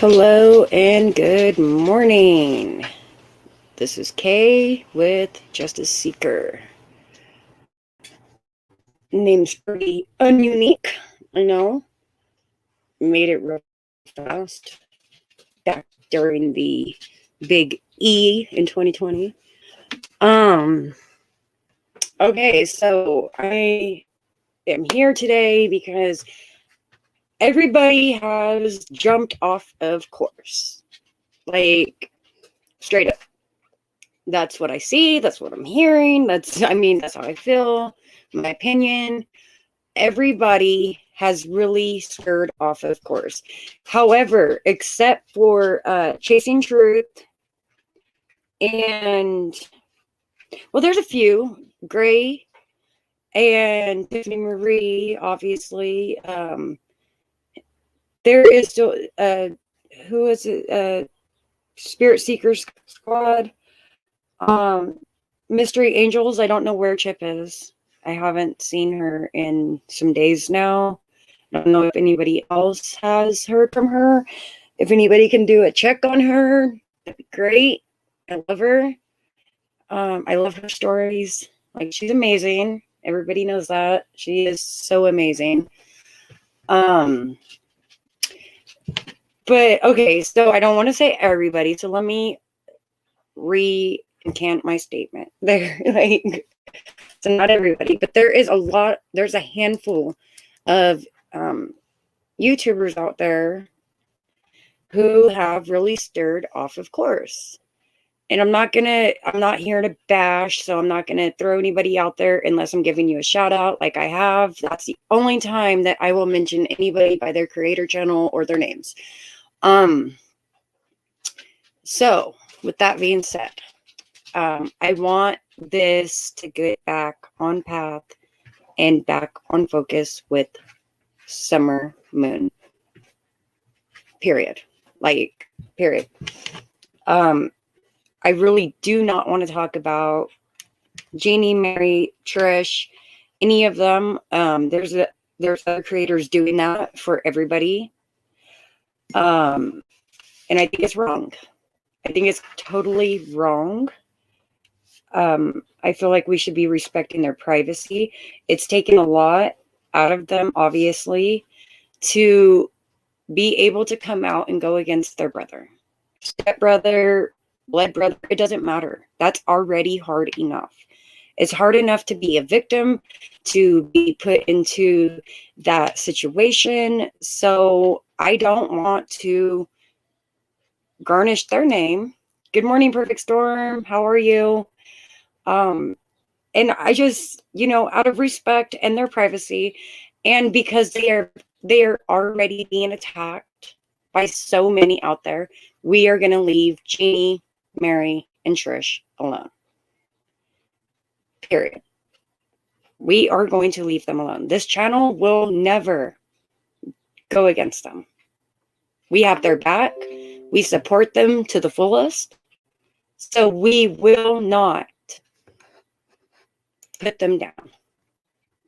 Hello and good morning. This is Kay with Justice Seeker. Name's pretty ununique, I know. Made it real fast back during the big E in 2020. Okay, so I am here today because everybody has jumped off of course. Like, straight up. That's what I see. That's what I'm hearing. That's how I feel. My opinion. Everybody has really scared off of course. However, except for Chasing Truth and, well, there's a few. Gray and Tiffany Marie, obviously. There is still, who is it? Spirit Seekers Squad. Mystery Angels, I don't know where Chip is. I haven't seen her in some days now. I don't know if anybody else has heard from her. If anybody can do a check on her, that'd be great. I love her. I love her stories. Like, she's amazing. Everybody knows that. She is so amazing. But okay, so I don't want to say everybody, so let me recant my statement. There, like, so not everybody, but there's a handful of YouTubers out there who have really stirred off of course. And I'm not here to bash, so I'm not gonna throw anybody out there unless I'm giving you a shout out like I have. That's the only time that I will mention anybody by their creator channel or their names. So with that being said, I want this to get back on path and back on focus with Summer Moon. Period. Like, period. I really do not want to talk about Jeannie, Mary, Trish, any of them. There's other creators doing that for everybody. And I think it's wrong. I think it's totally wrong. I feel like we should be respecting their privacy. It's taken a lot out of them, obviously, to be able to come out and go against their brother. Stepbrother, blood brother, it doesn't matter. That's already hard enough. It's hard enough to be a victim, to be put into that situation. So I don't want to garnish their name. Good morning, Perfect Storm. How are you? And I just, out of respect and their privacy, and because they are already being attacked by so many out there, we are going to leave Jeannie, Mary, and Trish alone. Period. We are going to leave them alone. This channel will never go against them. We have their back. We support them to the fullest. So we will not put them down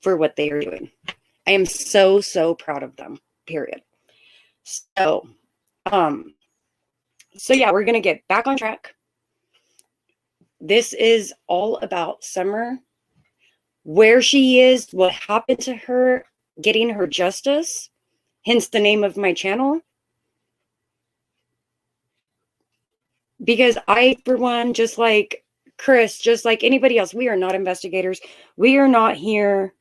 for what they are doing. I am so, so proud of them. Period. So yeah, we're going to get back on track. This is all about Summer, where she is, what happened to her, getting her justice, hence the name of my channel. Because I, for one, just like Chris, just like anybody else, we are not investigators. We are not here.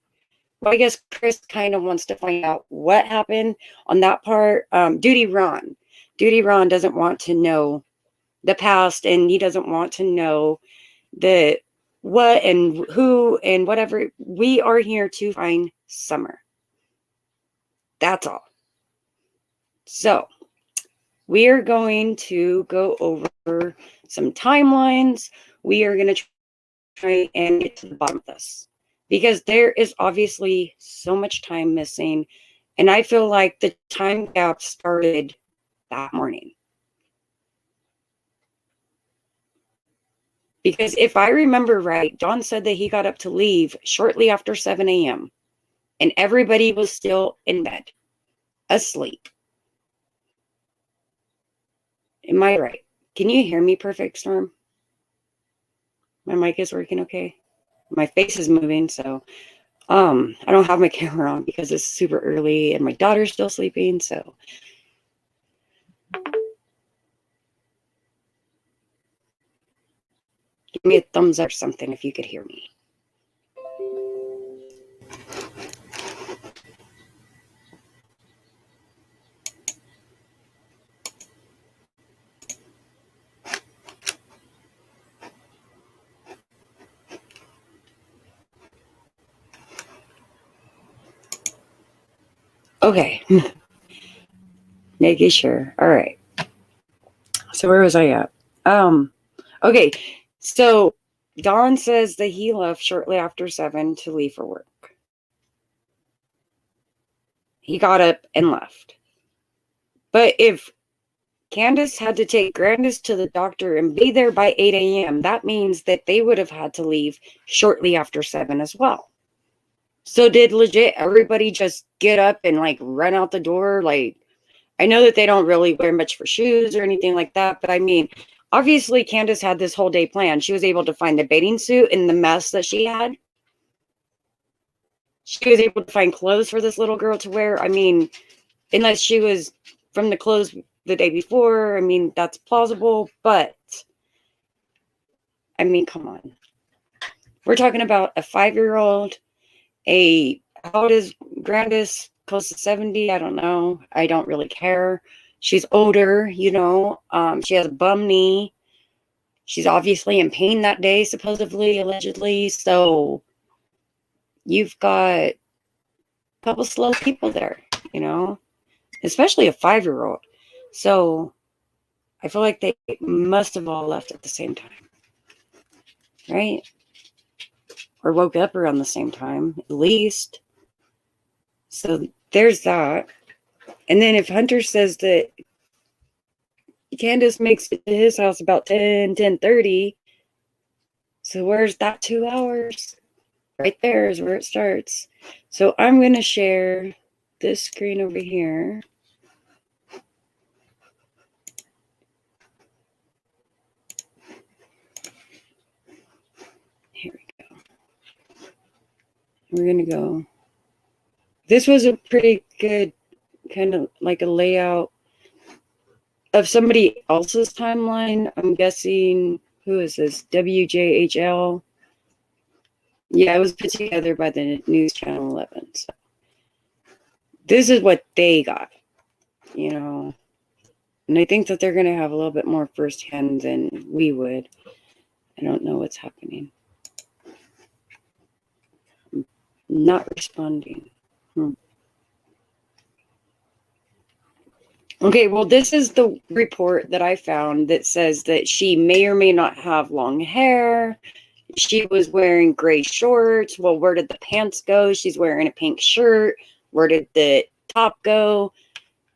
Well, I guess Chris kind of wants to find out what happened on that part. Duty Ron doesn't want to know the past, and he doesn't want to know the what and who and whatever. We are here to find Summer. That's all. So we are going to go over some timelines. We are going to try and get to the bottom of this, because there is obviously so much time missing. And I feel like the time gap started that morning. Because if I remember right, Don said that he got up to leave shortly after 7 a.m. and everybody was still in bed, asleep. Am I right? Can you hear me perfect, Storm? My mic is working okay. My face is moving, so I don't have my camera on because it's super early and my daughter's still sleeping, so give me a thumbs up or something if you could hear me. Okay. Making sure. All right. So where was I at? Okay. So Don says that he left shortly after 7 to leave for work. He got up and left. But if Candace had to take Grandis to the doctor and be there by 8 a.m., that means that they would have had to leave shortly after 7 as well. So did legit everybody just get up and like run out the door? Like, I know that they don't really wear much for shoes or anything like that, but I mean, obviously Candace had this whole day planned. She was able to find the bathing suit in the mess that she had. She was able to find clothes for this little girl to wear. I mean, unless she was from the clothes the day before, I mean, that's plausible, but I mean, come on. We're talking about a 5-year-old, how old is Grandis? Close to 70? I don't know. I don't really care. She's older, you know. She has a bum knee. She's obviously in pain that day, supposedly, allegedly. So you've got a couple slow people there, you know, especially a 5-year-old. So I feel like they must have all left at the same time, right? Or woke up around the same time, at least. So there's that. And then if Hunter says that Candace makes it to his house about 10:30, so where's that 2 hours? Right there is where it starts. So I'm going to share this screen over here. Here we go. We're going to go. This was a pretty good kind of like a layout of somebody else's timeline. I'm guessing, who is this? WJHL. Yeah, it was put together by the News Channel 11. So this is what they got, you know. And I think that they're going to have a little bit more firsthand than we would. I don't know what's happening. I'm not responding. Okay, well, this is the report that I found that says that she may or may not have long hair. She was wearing gray shorts. Well, where did the pants go? She's wearing a pink shirt. Where did the top go?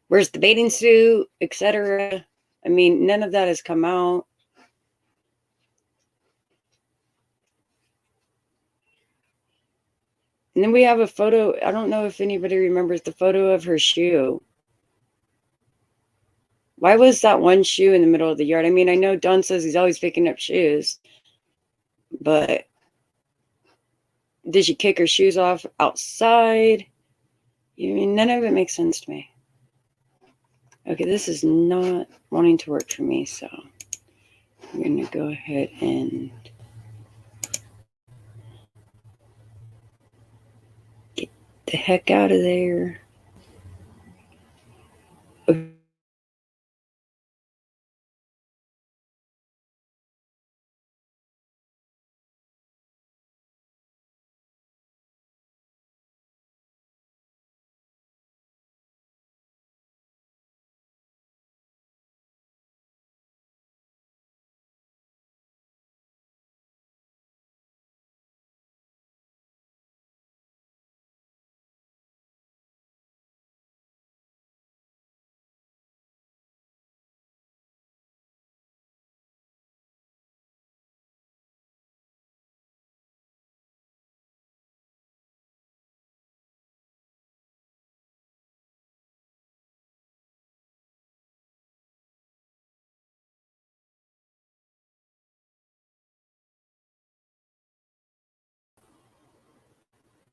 Where's the bathing suit, etc.? I mean, none of that has come out. And then we have a photo. I don't know if anybody remembers the photo of her shoe. Why was that one shoe in the middle of the yard? I mean, I know Don says he's always picking up shoes, but did she kick her shoes off outside? I mean, none of it makes sense to me. Okay, this is not wanting to work for me, so I'm going to go ahead and get the heck out of there. Okay.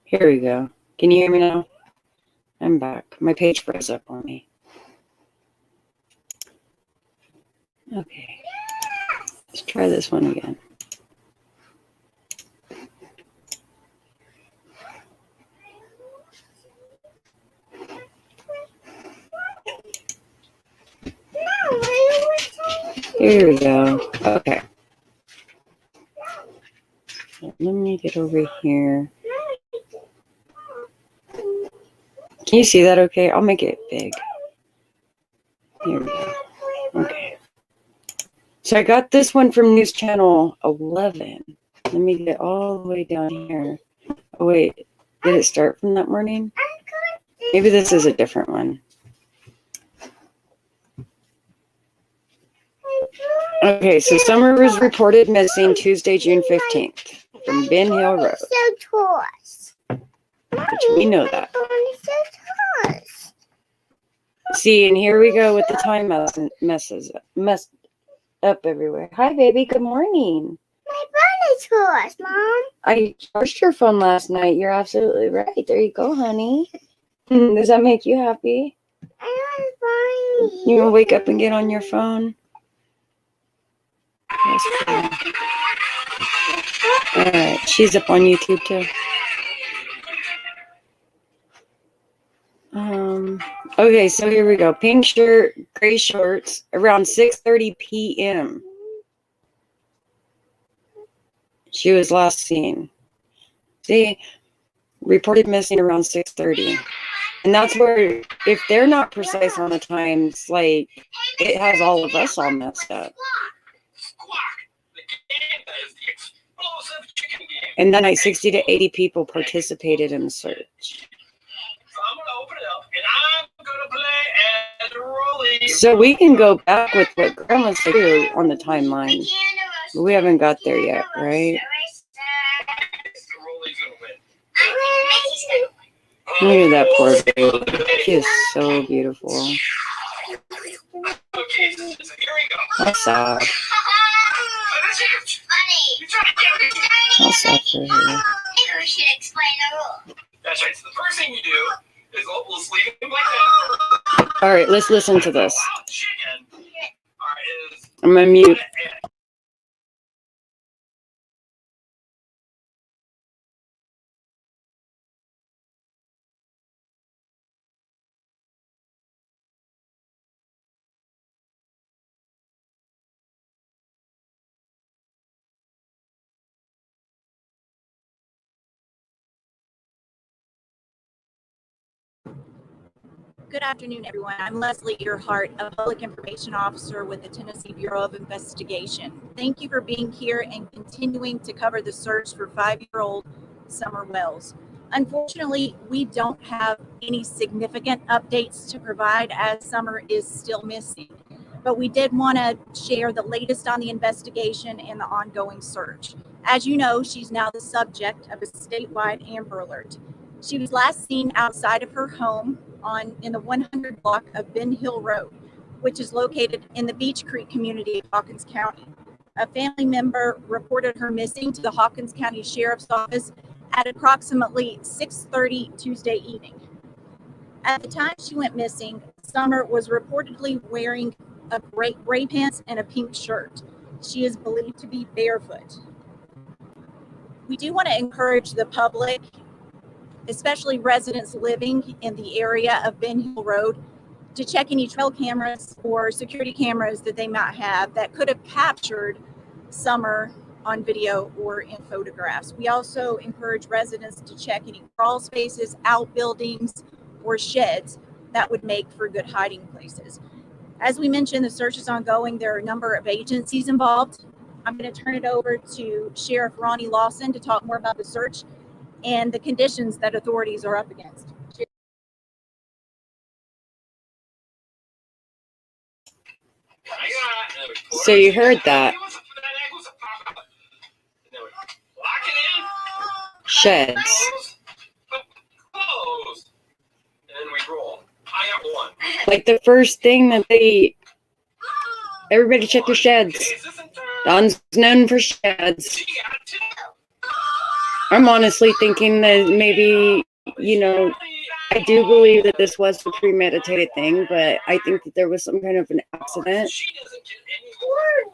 Here we go. Can you hear me now? I'm back. My page froze up on me. Okay. Let's try this one again. Here we go. Okay. Let me get over here. Can you see that okay? I'll make it big. Here we go. Okay. So I got this one from News Channel 11. Let me get all the way down here. Oh, wait. Did it start from that morning? Maybe this is a different one. Okay, so Summer was reported missing Tuesday, June 15th from Ben Hill Road. Which we know that. See, and here we go with the time messed up everywhere. Hi, baby. Good morning. My phone is yours, Mom. I charged your phone last night. You're absolutely right. There you go, honey. Does that make you happy? I want to find You want to wake up and get on your phone? That's cool. All right, she's up on YouTube too. Okay, so here we go. Pink shirt, gray shorts, around 6:30 p.m. She was last seen. See, reported missing around 6:30. And that's where, if they're not precise on the times, like, it has all of us all messed up. And then like 60 to 80 people participated in the search. So I'm going to open it up, and I'm going to play as Rolly. So we can go back with what Grandma said too on the timeline. But we haven't got there yet, right? Look at that poor baby. She is so beautiful. Okay, so here we go. That's sad. How sad for her. We should explain the rule. That's right. So the first thing you do is we'll sleep like that. All right, let's listen to this. Chicken. All right, I'm gonna mute. Good afternoon, everyone. I'm Leslie Earhart, a public information officer with the Tennessee Bureau of Investigation. Thank you for being here and continuing to cover the search for 5-year-old Summer Wells. Unfortunately, we don't have any significant updates to provide as Summer is still missing, but we did want to share the latest on the investigation and the ongoing search. As you know, she's now the subject of a statewide Amber Alert. She was last seen outside of her home in the 100 block of Ben Hill Road, which is located in the Beech Creek community of Hawkins County. A family member reported her missing to the Hawkins County Sheriff's Office at approximately 6:30 Tuesday evening. At the time she went missing, Summer was reportedly wearing a gray pants and a pink shirt. She is believed to be barefoot. We do want to encourage the public, especially residents living in the area of Ben Hill Road, to check any trail cameras or security cameras that they might have that could have captured Summer on video or in photographs. We also encourage residents to check any crawl spaces, outbuildings, or sheds that would make for good hiding places. As we mentioned, the search is ongoing. There are a number of agencies involved. I'm going to turn it over to Sheriff Ronnie Lawson to talk more about the search and the conditions that authorities are up against. So you heard that. Sheds. Like the first thing that everybody check your sheds. Don's known for sheds. I'm honestly thinking that maybe, you know, I do believe that this was a premeditated thing, but I think that there was some kind of an accident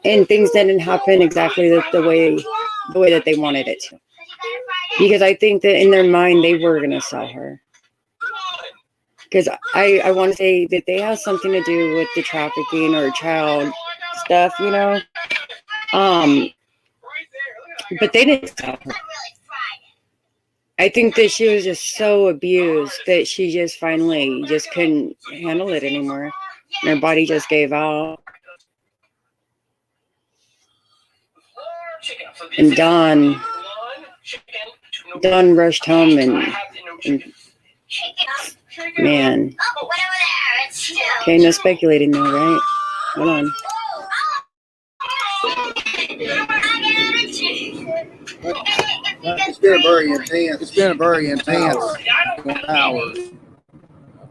and things didn't happen exactly the way that they wanted it to. Because I think that in their mind they were gonna sell her. Because I want to say that they have something to do with the trafficking or child stuff, you know. But they didn't sell her. I think that she was just so abused that she just finally just couldn't handle it anymore. And her body just gave out. And Don rushed home and man. Okay, no speculating though, right? Hold on. It's been very intense. It's been a very intense 1 hours.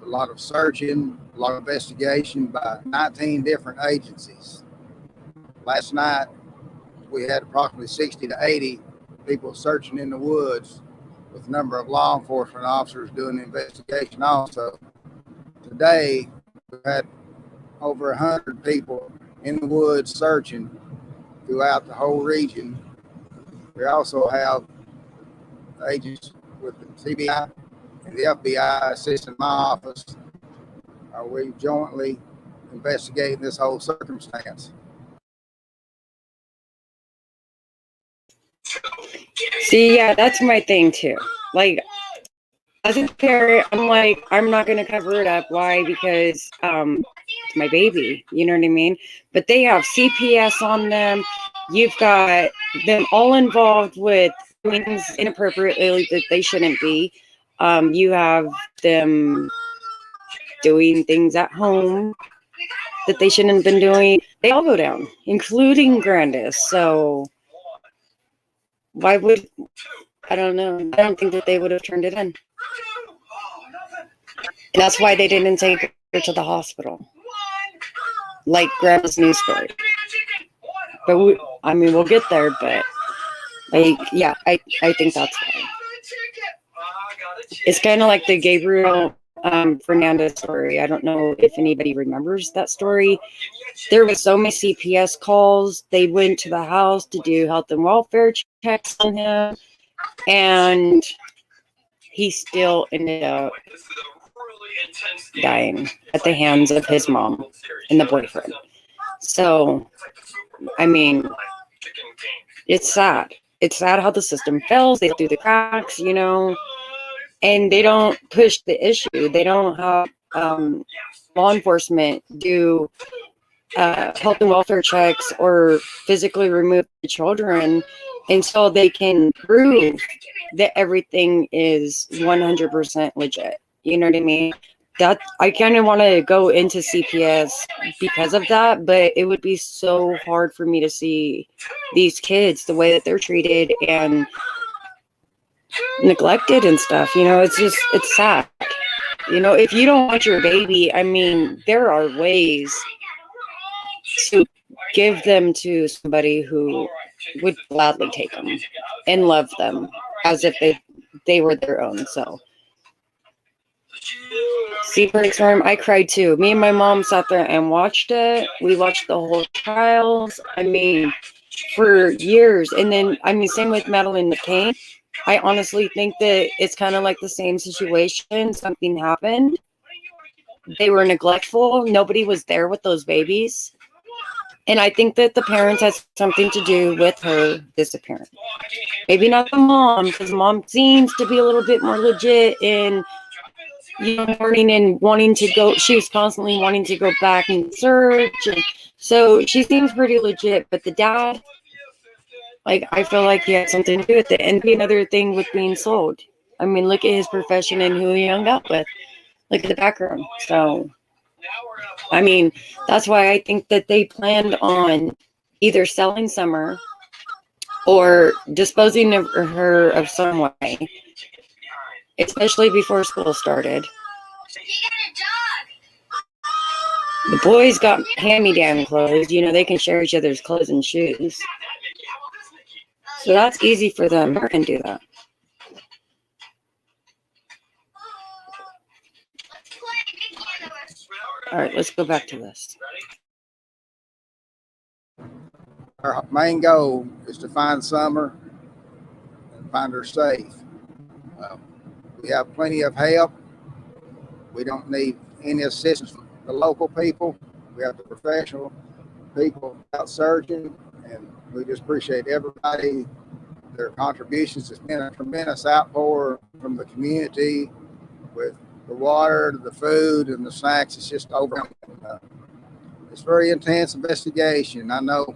A lot of searching, a lot of investigation by 19 different agencies. Last night, we had approximately 60 to 80 people searching in the woods with a number of law enforcement officers doing the investigation also. Today, we've had over 100 people in the woods searching throughout the whole region. We also have agents with the CBI and the FBI assisting my office. We jointly investigating this whole circumstance. See, yeah, that's my thing too. Like, as a parent, I'm like, I'm not gonna cover it up. Why? Because it's my baby. You know what I mean? But they have CPS on them. You've got them all involved with doing things inappropriately that they shouldn't be. You have them doing things at home that they shouldn't have been doing. They all go down, including Grandis. So why would, I don't know. I don't think that they would have turned it in. And that's why they didn't take her to the hospital. Like Grandma's news story. But we'll get there, but like, yeah, I think that's why. It's kind of like the Gabriel Fernandez story. I don't know if anybody remembers that story. There was so many CPS calls. They went to the house to do health and welfare checks on him, and he still ended up dying at the hands of his mom and the boyfriend. So, I mean, it's sad. It's sad how the system fails. They through the cracks, you know, and they don't push the issue. They don't have law enforcement do health and welfare checks or physically remove the children until they can prove that everything is 100% legit. You know what I mean? That I kind of want to go into CPS because of that, but it would be so hard for me to see these kids the way that they're treated and neglected and stuff. You know, it's sad. You know, if you don't want your baby, I mean, there are ways to give them to somebody who would gladly take them and love them as if they were their own. So, Seabird Storm, I cried too. Me and my mom sat there and watched it. We watched the whole trials. I mean, for years. And then, I mean, same with Madeleine McCann. I honestly think that it's kind of like the same situation. Something happened. They were neglectful. Nobody was there with those babies. And I think that the parents had something to do with her disappearance. Maybe not the mom, because mom seems to be a little bit more legit in, you know, learning and wanting to go. She was constantly wanting to go back and search. And so she seems pretty legit. But the dad, like, I feel like he had something to do with it. And another thing with being sold. I mean, look at his profession and who he hung out with. Look at the background. So, I mean, that's why I think that they planned on either selling Summer or disposing of her of some way, especially before school started. The boys got hand-me-down clothes. You know, they can share each other's clothes and shoes. So that's easy for them. They can do that. All right, let's go back to this. Our main goal is to find Summer and find her safe. We have plenty of help. We don't need any assistance from the local people. We have the professional people out searching, and we just appreciate everybody, their contributions. It's been a tremendous outpour from the community with the water, the food, and the snacks. It's just overwhelming. It's a very intense investigation. I know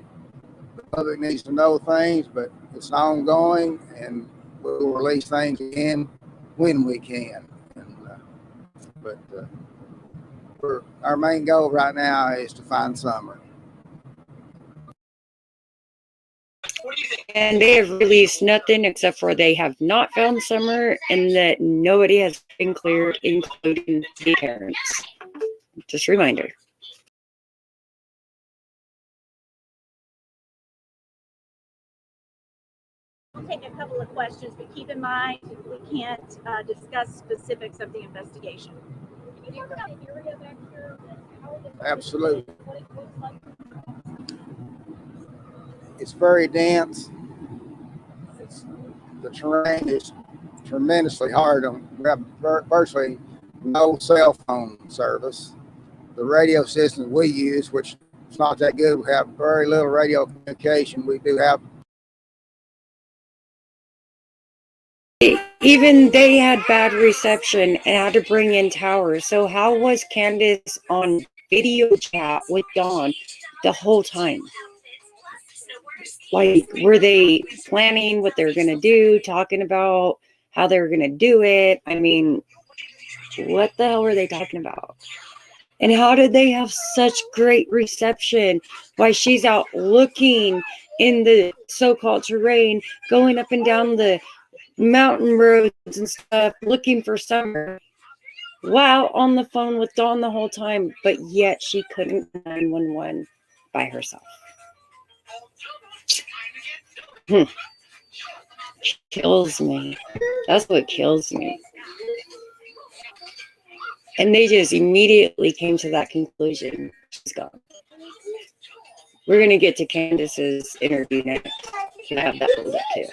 the public needs to know things, but it's ongoing, and we'll release things again when we can. But our main goal right now is to find Summer. And they have released nothing except for they have not found Summer and that nobody has been cleared, including the parents. Just a reminder. We'll take a couple of questions, but keep in mind we can't discuss specifics of the investigation. Can you talk about the area back here? Absolutely. It's very dense. The terrain is tremendously hard. We have virtually no cell phone service. The radio system we use, which is not that good, we have very little radio communication. We do have. Even they had bad reception and had to bring in towers. So how was Candace on video chat with Dawn the whole time? Like, were they planning what they're going to do, talking about how they were going to do it? I mean, what the hell were they talking about? And how did they have such great reception while she's out looking in the so-called terrain, going up and down the mountain roads and stuff, looking for Summer, while on the phone with Dawn the whole time, but yet she couldn't 911 by herself? Kills me. That's what kills me. And they just immediately came to that conclusion. She's gone. We're going to get to Candace's interview next. I have that pulled up too.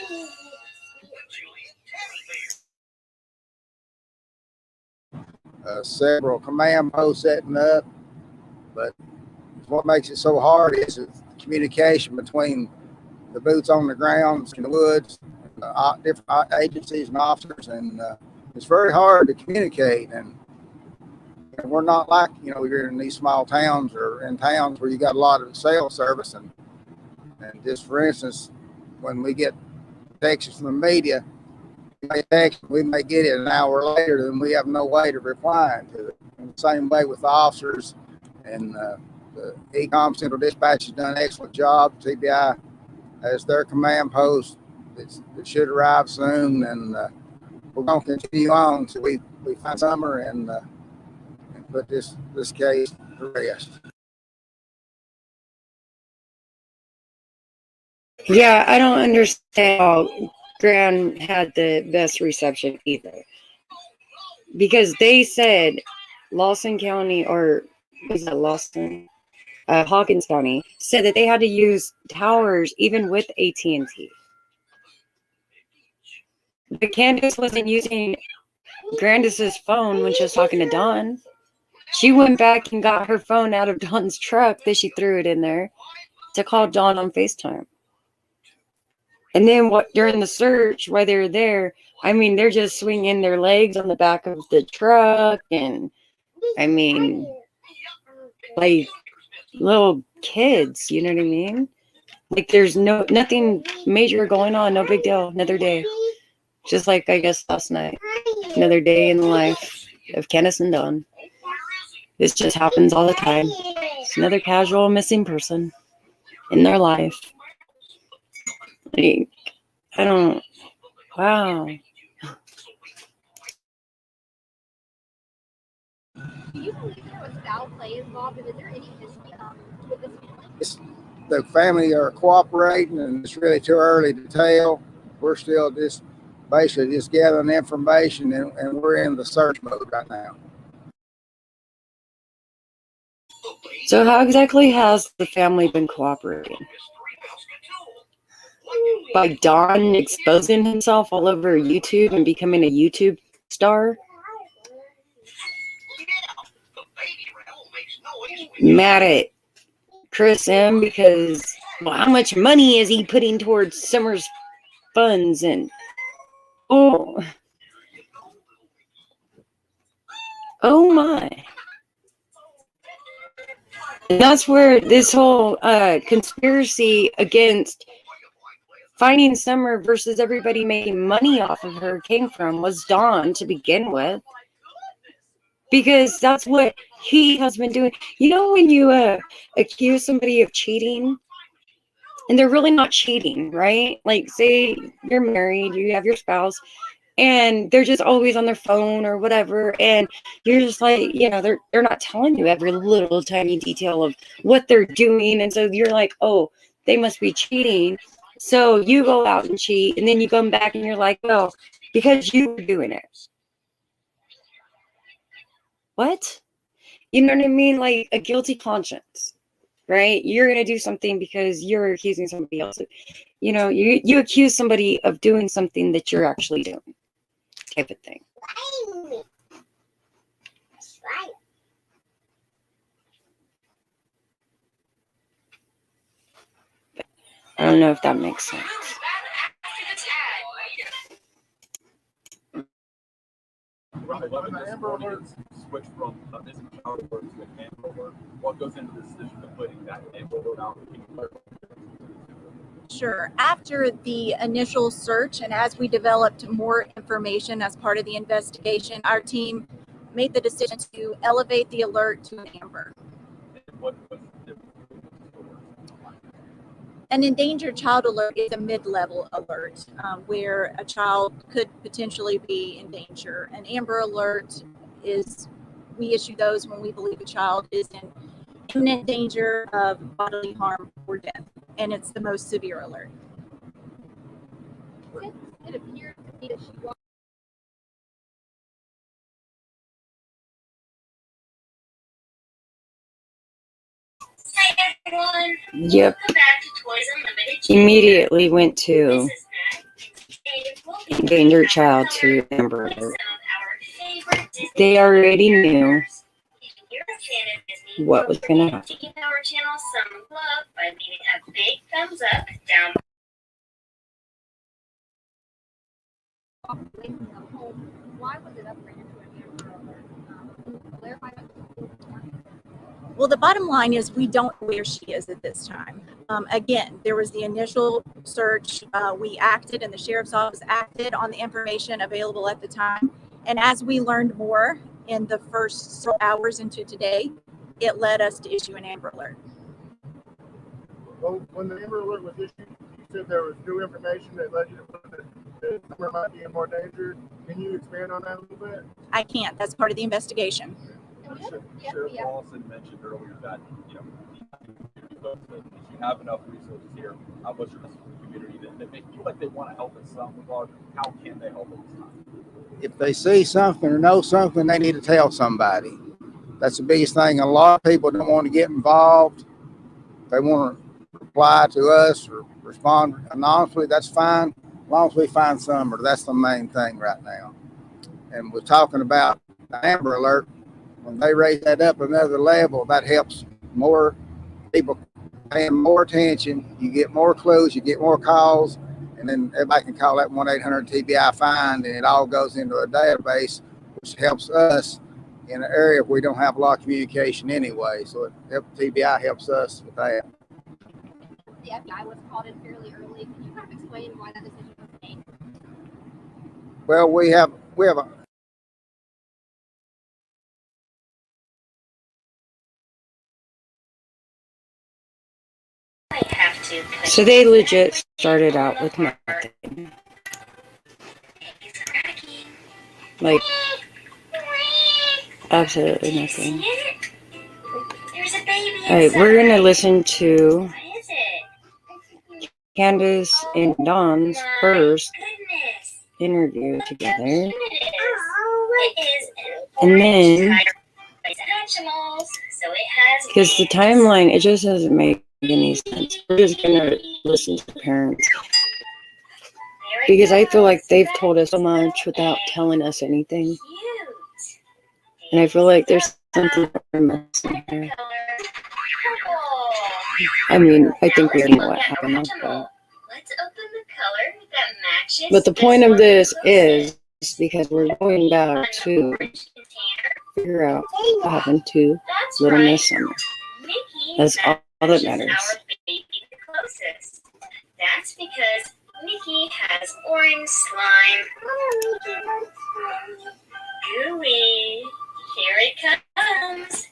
Several command posts setting up, but what makes it so hard is the communication between the boots on the ground in the woods, different agencies and officers, and it's very hard to communicate. And we're not like, you're in these small towns or in towns where you got a lot of cell service. And just for instance, when we get texts from the media, we may get it an hour later, and we have no way to reply to it. And the same way with the officers, and the ECOM Central Dispatch has done an excellent job. TBI has their command post that should arrive soon, and we're going to continue on until we find Summer and put this case to rest. Yeah, I don't understand how Grand had the best reception either. Because they said Lawson County, or was it Lawson? Hawkins County said that they had to use towers even with AT&T. But Candace wasn't using Grandis's phone when she was talking to Dawn. She went back and got her phone out of Dawn's truck, that she threw it in there, to call Dawn on FaceTime. And then during the search, while they were there, I mean, they're just swinging their legs on the back of the truck, and I mean, like little kids, you know what I mean? Like there's nothing major going on, no big deal, another day. Just like, I guess, last night, another day in the life of Candace and Dawn. This just happens all the time. It's another casual missing person in their life. Like, wow. Do you believe there was foul play involved, and is there any history with this family? The family are cooperating, and it's really too early to tell. We're still just basically just gathering information, and we're in the search mode right now. So how exactly has the family been cooperating? By Don exposing himself all over YouTube and becoming a YouTube star? Mad at Chris M because, well, how much money is he putting towards Summer's funds? And oh my. And that's where this whole conspiracy against finding Summer versus everybody making money off of her came from, was Don to begin with. Because that's what he has been doing. You know, when you accuse somebody of cheating, and they're really not cheating, right? Like, say you're married, you have your spouse, and they're just always on their phone or whatever, and you're just like, you know, they're not telling you every little tiny detail of what they're doing, and so you're like, oh, they must be cheating. So you go out and cheat, and then you come back and you're like, oh, because you were doing it. What? You know what I mean? Like a guilty conscience, right? You're going to do something because you're accusing somebody else. You know, you accuse somebody of doing something that you're actually doing, type of thing. I don't know if that makes sense. Right, when the Amber Alerts switch from a missing child alert to an Amber Alert, what goes into the decision of putting that Amber Alert out? Sure. After the initial search and as we developed more information as part of the investigation, our team made the decision to elevate the alert to an Amber. What's the difference? An endangered child alert is a mid-level alert where a child could potentially be in danger. An Amber Alert is, we issue those when we believe a child is in imminent danger of bodily harm or death, and it's the most severe alert. It appeared to me that she was. Hi everyone. Yep. Welcome back to Toys Unlimited. Immediately went to This is Matt. endangered child to Amber Alert. Some of our favorite Disney They already knew characters. If you're a fan of Disney, what was going to happen. Tiki Power Channel some love by leaving a big thumbs up down. Away from the home. Why was it upgraded to an Amber Alert? Can you clarify that? Well, the bottom line is we don't know where she is at this time. Again, there was the initial search. We acted and the sheriff's office acted on the information available at the time. And as we learned more in the first several hours into today, it led us to issue an Amber Alert. Well, when the Amber Alert was issued, you said there was new information that led you to put that Summer might be in more danger. Can you expand on that a little bit? I can't. That's part of the investigation. Sheriff Lawson mentioned earlier that, you know, if you have enough resources here, how much of the community that they feel like they want to help in some regard, how can they help at this time? If they see something or know something, they need to tell somebody. That's the biggest thing. A lot of people don't want to get involved. They want to reply to us or respond anonymously. That's fine, as long as we find Summer. That's the main thing right now. And we're talking about the Amber Alert. When they raise that up another level, that helps more people paying more attention. You get more clues, you get more calls, and then everybody can call that 1-800-TBI find, and it all goes into a database, which helps us in an area where we don't have a lot of communication anyway. So TBI helps us with that. The FBI was called in fairly early. Can you kind of explain why that decision was made? Well, we have a I have to put So they legit started out with nothing. Like, absolutely nothing. There's a baby. All right, we're going to listen to What is it? Candace and Don's first Goodness. interview together. It is. And then Vegetables. So it has Because the timeline, it just doesn't make any sense. We're just gonna listen to the parents. Because I feel like they've told us so much without telling us anything. cute. And I feel like there's something we're missing here. I mean, I think we already know what happened. Let's open the color that matches. But the point of this is because we're going back to figure out what happened to That's Little right. Miss Summer. Mickey That's all that matches matters. our baby the closest. That's because Mickey has orange slime. Gooey. Here it comes.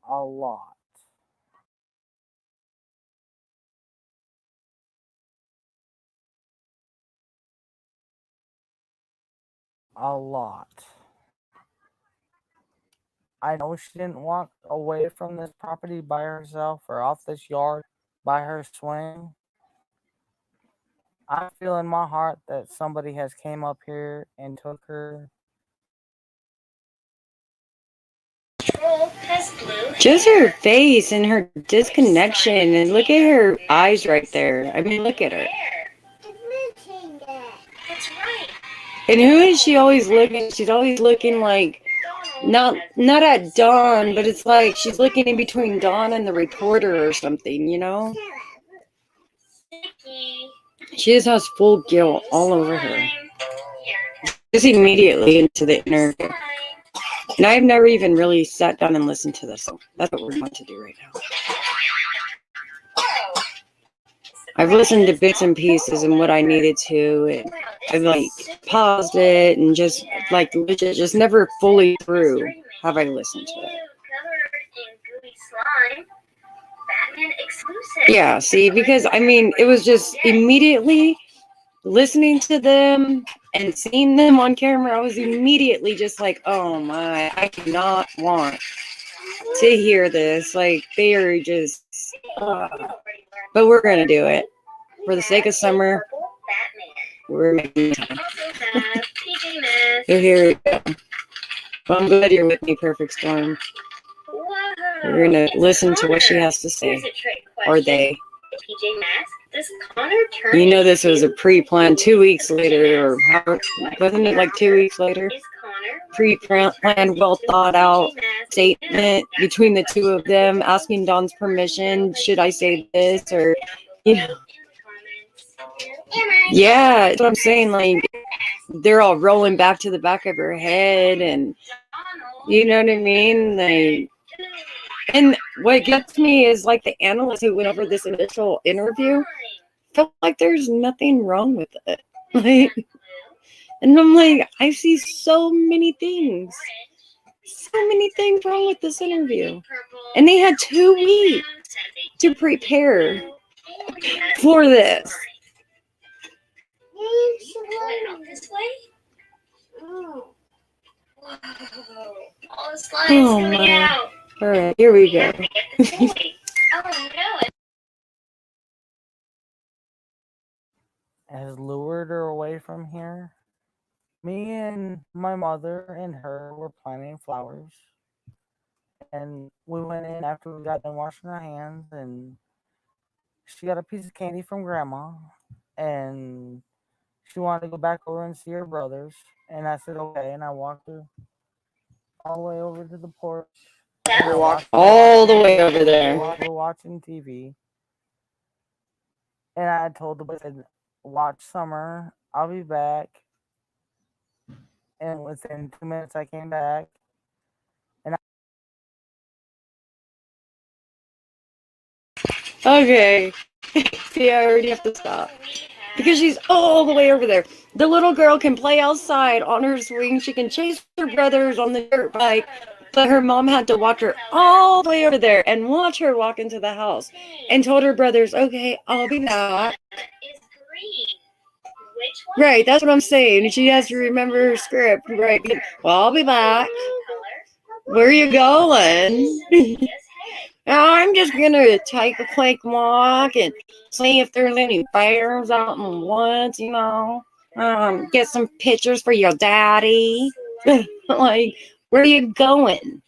A lot. A lot. I know she didn't walk away from this property by herself or off this yard by her swing. I feel in my heart that somebody has came up here and took her. Troll has blue Just hair. her face and her disconnection. And look at her eyes right there. I mean, look at her. That's right. And who is she always looking? She's always looking like not at Dawn, but it's like she's looking in between Dawn and the reporter or something, you know? Sticky. She just has full guilt all over her. Slime. Here. Just immediately into the interview. Slime. And I've never even really sat down and listened to this. So that's what we're going to do right now. Oh. I've listened to bits and pieces and what I needed to, and I've like paused it and just like legit, just never fully through have I listened to it. Covered in gooey slime. Batman exclusive. Yeah, see, because I mean, it was just immediately listening to them and seeing them on camera. I was immediately just like, oh my, I do not want to hear this. Like, they are just, but we're going to do it. For the sake of summer, we're making time. Also have PJ Masks. So here we go. Well, I'm glad you're with me, Perfect Storm. Whoa. We're going to listen to what she has to Here's say. a trick Or question. they. PJ Masks, does Connor turn? You know, this was a pre-planned 2 weeks later, or how, wasn't it like 2 weeks later? Is Connor Pre-planned, well thought out statement between the two of them, asking Dawn's permission. Should I say this? Or, you know, yeah, that's what I'm saying. Like, they're all rolling back to the back of her head, and you know what I mean? Like, and what gets me is like the analyst who went over this initial interview felt like there's nothing wrong with it. Like, and I'm like, I see so many things wrong with this interview. And they had 2 weeks to prepare for this. This way? Whoa. All the slime's Oh, coming my. out. All right, here we go. Have to get the toy. Oh no, Has lured her away from here. Me and my mother and her were planting flowers. And we went in after we got done washing our hands, and she got a piece of candy from Grandma. And she wanted to go back over and see her brothers. And I said, okay. And I walked her all the way over to the porch. no. All the way over there. We're watching TV. And I told the boys, I said, watch Summer. I'll be back. And within 2 minutes, I came back. Okay. See, I already have to stop. Because she's all the way over there. The little girl can play outside on her swing. She can chase her brothers on the dirt bike. But her mom had to walk her all the way over there and watch her walk into the house and told her brothers, okay, I'll be back. Is green. Which one? Right, that's what I'm saying. She has to remember her script. Right. Well, I'll be back. Where are you going? Oh, I'm just gonna take a quick walk and see if there's any bears out in the woods, you know. Get some pictures for your daddy. Like, where are you going?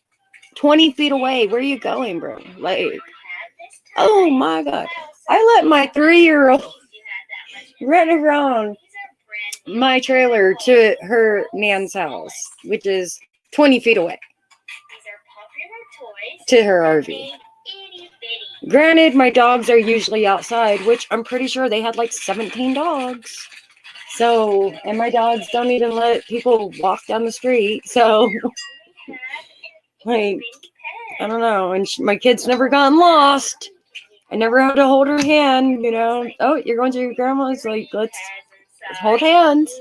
20 feet away. Where are you going, bro? Like, oh my God. I let my 3-year-old run around my trailer to her nan's house, which is 20 feet away to her RV. Granted, my dogs are usually outside, which I'm pretty sure they had like 17 dogs. So, and my dogs don't even let people walk down the street. So, like, I don't know. And my kid's never gotten lost. I never had to hold her hand, you know. Oh, you're going to your grandma's? Like, let's hold hands.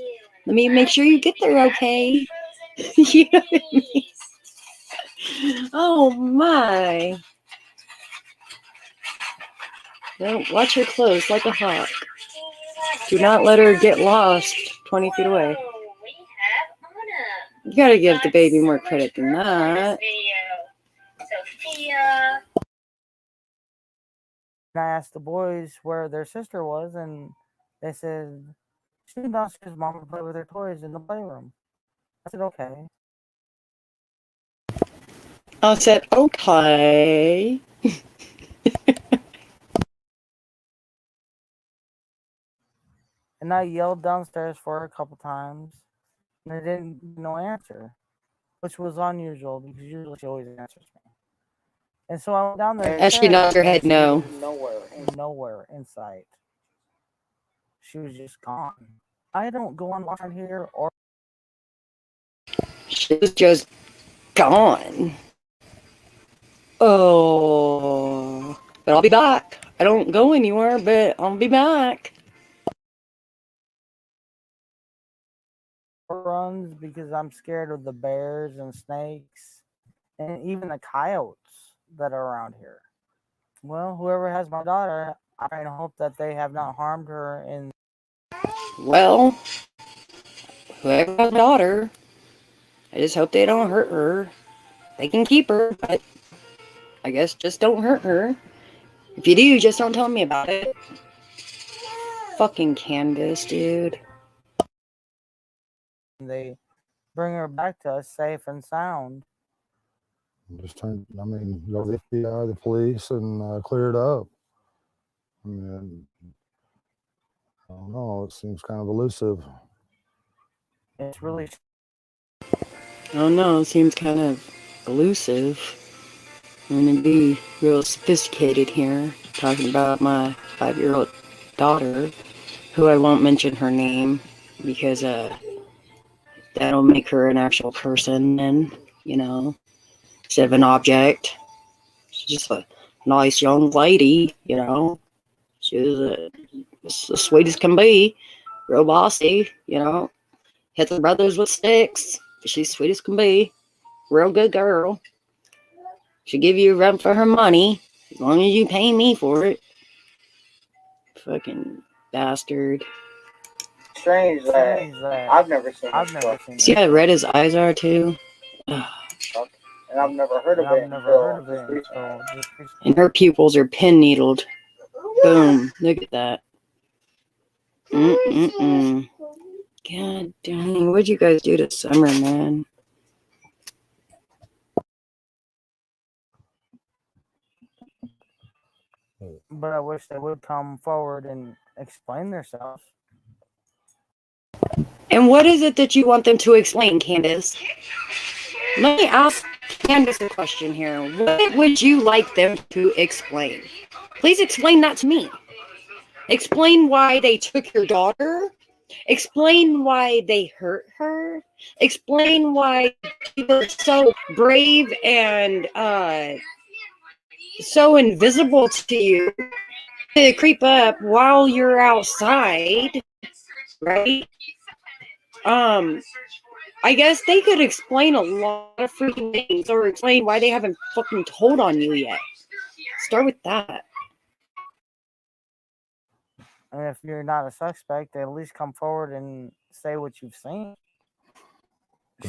Let me make sure you get there okay. You know what I mean? Oh, my. No, watch her close like a hawk. Do not let her get lost 20 feet away. You gotta give the baby more credit than that. Sophia. And I asked the boys where their sister was, and they said she's downstairs. Mom would play with her toys in the playroom. I said, okay. I said, okay. And I yelled downstairs for her a couple times, and I didn't get no answer, which was unusual because usually she always answers me. And so I went down there. As she nods her head no. Nowhere in sight. She was just gone. I don't go on walk on here or. She was just gone. Oh, but I'll be back. I don't go anywhere, but I'll be back. Runs because I'm scared of the bears and snakes and even the coyotes that are around here. Well, whoever has my daughter, I hope that they have not harmed her. And well, whoever has a daughter, I just hope they don't hurt her. They can keep her, but I guess just don't hurt her. If you do, just don't tell me about it. Fucking Candace, dude. they bring her back to us safe and sound. Just go to the FBI, the police, and clear it up. I mean, I don't know. It seems kind of elusive. It's really. Oh no, it seems kind of elusive. I'm gonna be real sophisticated here, talking about my 5-year-old daughter, who I won't mention her name because that'll make her an actual person, and you know, instead of an object. She's just a nice young lady, you know. She was as sweet as can be, real bossy, you know. Hit the brothers with sticks, but she's sweet as can be, real good girl. She'll give you a run for her money as long as you pay me for it. Fucking bastard. Strange that I've never seen. See how red his eyes are too? Ugh. And I've never heard of it. And her pupils are pin needled. Boom. Look at that. God dang. What'd you guys do to Summer, man? But I wish they would come forward and explain themselves. And what is it that you want them to explain, Candace? Let me ask Candace a question here. What would you like them to explain? Please explain that to me. Explain why they took your daughter. Explain why they hurt her. Explain why you were so brave and so invisible to you to creep up while you're outside, right? I guess they could explain a lot of freaking things or explain why they haven't fucking told on you yet. Start with that. And if you're not a suspect, at least come forward and say what you've seen.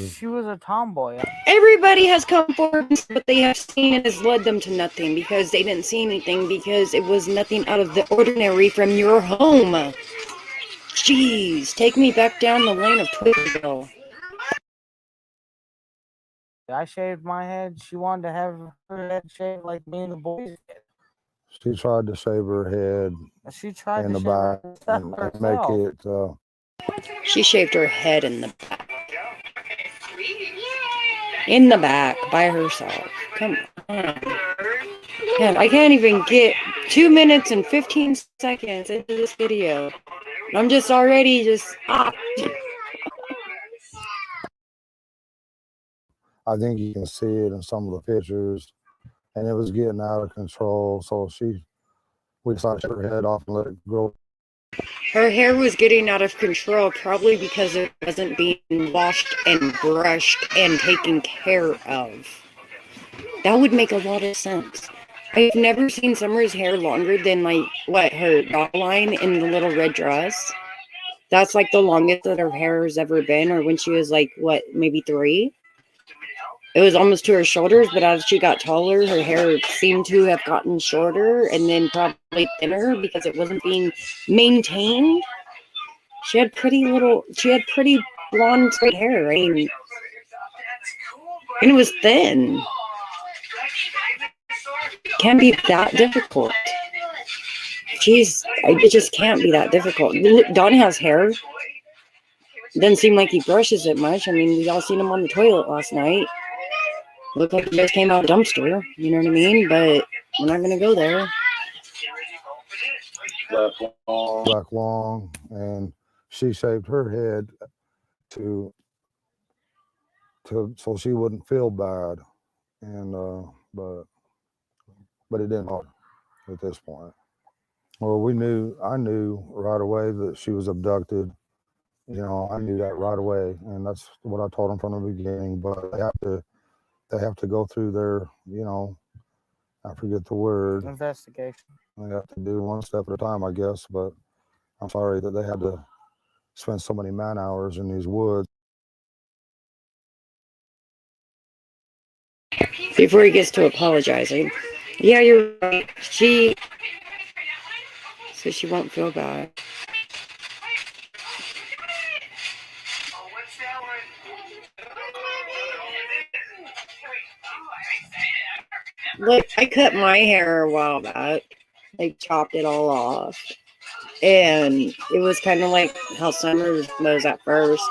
She was a tomboy. Everybody has come forward and said what they have seen and has led them to nothing because they didn't see anything because it was nothing out of the ordinary from your home. Jeez, take me back down the lane of Twitterville. I shaved my head. She wanted to have her head shaved like me and the boys did. She tried to shave her head She tried in to the shave back and make herself. it. She shaved her head in the back. In the back by herself. Come on. Man, I can't even get 2 minutes and 15 seconds into this video. I'm just already I think you can see it in some of the pictures, and it was getting out of control. So we decided to cut her head off and let it grow. Her hair was getting out of control, probably because it wasn't being washed and brushed and taken care of. That would make a lot of sense. I've never seen Summer's hair longer than, like, what, her jawline in the little red dress. That's, like, the longest that her hair has ever been, or when she was, like, what, maybe 3? It was almost to her shoulders, but as she got taller, her hair seemed to have gotten shorter and then probably thinner because it wasn't being maintained. She had pretty blonde straight hair. I mean, and it was thin. Can't be that difficult. Jeez, it just can't be that difficult. Don has hair. Doesn't seem like he brushes it much. I mean, we all seen him on the toilet last night. Looked like he just came out of the dumpster. You know what I mean? But we're not going to go there. Black long, and she shaved her head so she wouldn't feel bad, and but it didn't help at this point. Well, I knew right away that she was abducted. You know, I knew that right away, and that's what I told them from the beginning. But they have to go through their, you know, I forget the word. Investigation. They have to do one step at a time, I guess. But I'm sorry that they had to spend so many man hours in these woods. Before he gets to apologizing. Yeah, you're right. So she won't feel bad. Look, I cut my hair a while back. I chopped it all off. And it was kind of like how Summer was at first.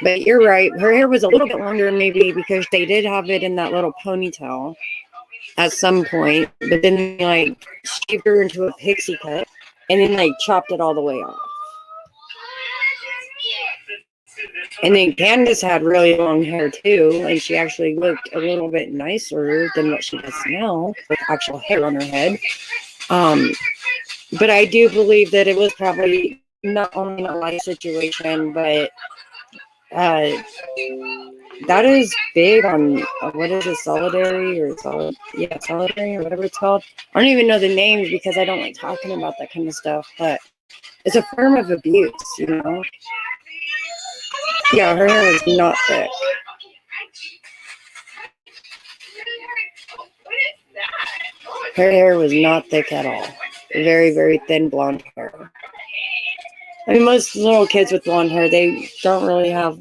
But you're right. Her hair was a little bit longer maybe because they did have it in that little ponytail at some point. But then they, like, shaved her into a pixie cut and then, like, chopped it all the way off. And then Candace had really long hair too, and she actually looked a little bit nicer than what she does now with actual hair on her head. But I do believe that it was probably not only a life situation, but that is big on what is it, solidary or solidary or whatever it's called. I don't even know the names because I don't like talking about that kind of stuff, but it's a form of abuse, you know. Yeah, her hair is not thick. Her hair was not thick at all. Very, very thin blonde hair. I mean, most little kids with blonde hair, they don't really have...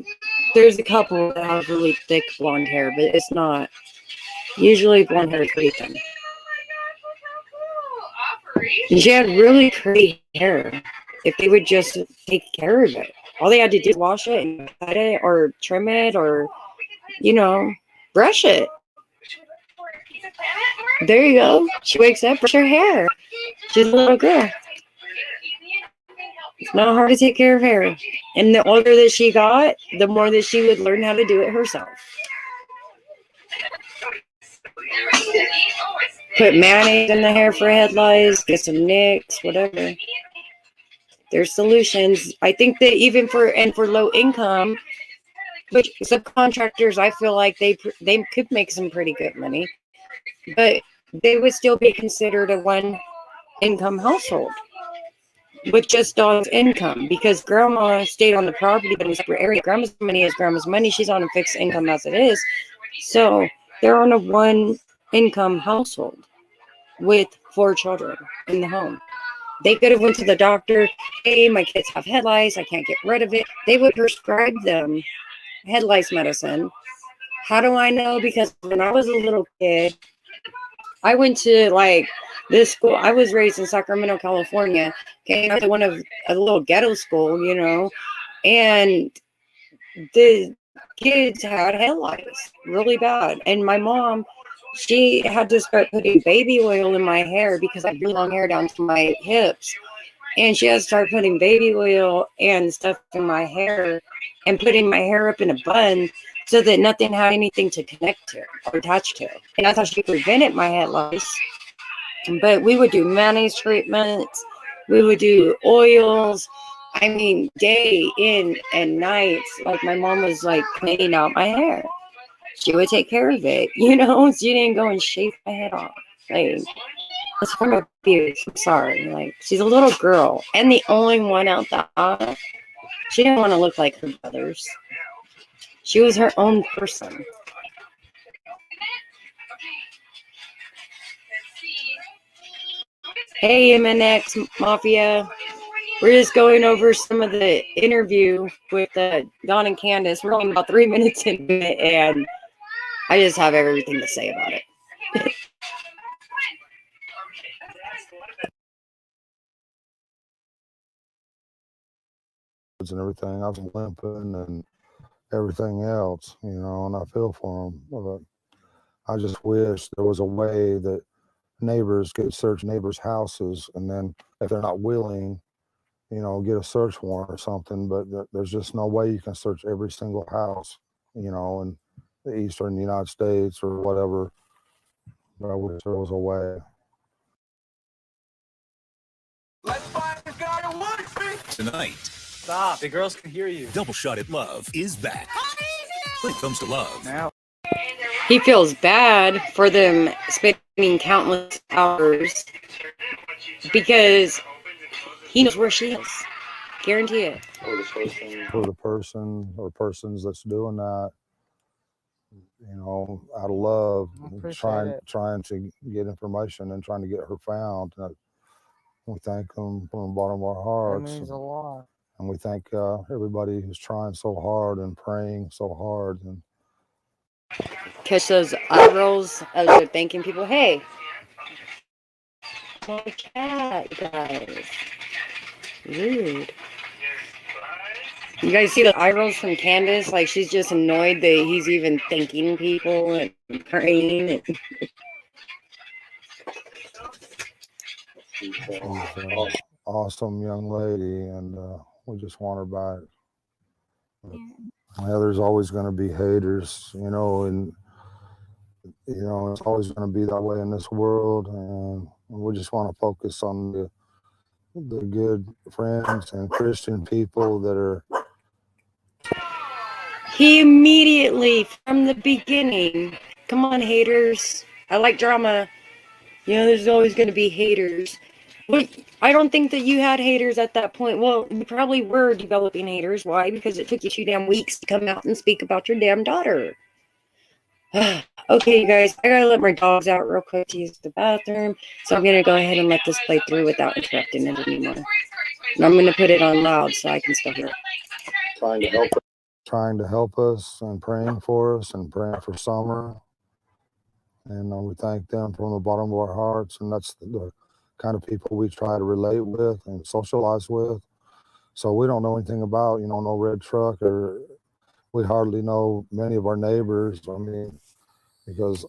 There's a couple that have really thick blonde hair, but it's not... Usually blonde hair is pretty thin. And she had really pretty hair. If they would just take care of it. All they had to do was wash it and cut it or trim it or, you know, brush it. There you go. She wakes up, brush her hair. She's a little girl. It's not hard to take care of hair. And the older that she got, the more that she would learn how to do it herself. Put mayonnaise in the hair for head lice, get some nicks, whatever. There's solutions. I think that even for low income, But subcontractors, I feel like they could make some pretty good money, but they would still be considered a one income household with just dog's income, because grandma stayed on the property but in a separate area. Grandma's money is grandma's money. She's on a fixed income as it is. So they're on a one income household with 4 children in the home. They could have went to the doctor. Hey, my kids have head lice. I can't get rid of it. They would prescribe them head lice medicine. How do I know? Because when I was a little kid, I went to like this school. I was raised in Sacramento, California. Came to one of a little ghetto school, you know, and the kids had head lice really bad. And my mom, she had to start putting baby oil in my hair because I have really long hair down to my hips. And she had to start putting baby oil and stuff in my hair and putting my hair up in a bun so that nothing had anything to connect to or attach to. And that's how she prevented my head lice. But we would do mayonnaise treatments. We would do oils. I mean, day in and nights. Like my mom was like cleaning out my hair. She would take care of it, you know. She didn't go and shave my head off. Like, it's from abuse. I'm sorry. Like, she's a little girl and the only one out the she didn't want to look like her brothers. She was her own person. Hey, MNX Mafia. We're just going over some of the interview with Don and Candace. We're only about 3 minutes into it, and I just have everything to say about it. And everything, I was limping and everything else, you know, and I feel for them. But I just wish there was a way that neighbors could search neighbors' houses, and then if they're not willing, you know, get a search warrant or something. But there's just no way you can search every single house, you know, in the eastern United States or whatever. But I wish there was a way. Let's find the guy who wants me Tonight, Stop, the girls can hear you. Double Shot at Love is back. When it comes to love, Now. He feels bad for them spending countless hours because he knows where she is. Guarantee it. For the person or persons that's doing that, you know, out of love, trying to get information and trying to get her found. We thank them from the bottom of our hearts. That means a lot. And we thank everybody who's trying so hard and praying so hard. And Catch those eye rolls as they're thanking people. Hey, my cat, guys. Rude. You guys see the eye rolls from Candace? Like, she's just annoyed that he's even thanking people and praying. And she's an awesome young lady, and we just want her back. Yeah, there's always going to be haters, you know, and you know it's always going to be that way in this world, and we just want to focus on the good friends and Christian people that are. He immediately, from the beginning, come on, haters. I like drama. You know, there's always going to be haters. But I don't think that you had haters at that point. Well, you probably were developing haters. Why? Because it took you 2 damn weeks to come out and speak about your damn daughter. Okay, you guys, I gotta let my dogs out real quick to use the bathroom. So I'm gonna go ahead and let this play through without interrupting it anymore. And I'm gonna put it on loud so I can still hear it. Trying to help us and praying for us and praying for Summer. And we thank them from the bottom of our hearts. And that's the kind of people we try to relate with and socialize with. So we don't know anything about, you know, no red truck, or we hardly know many of our neighbors. I mean, because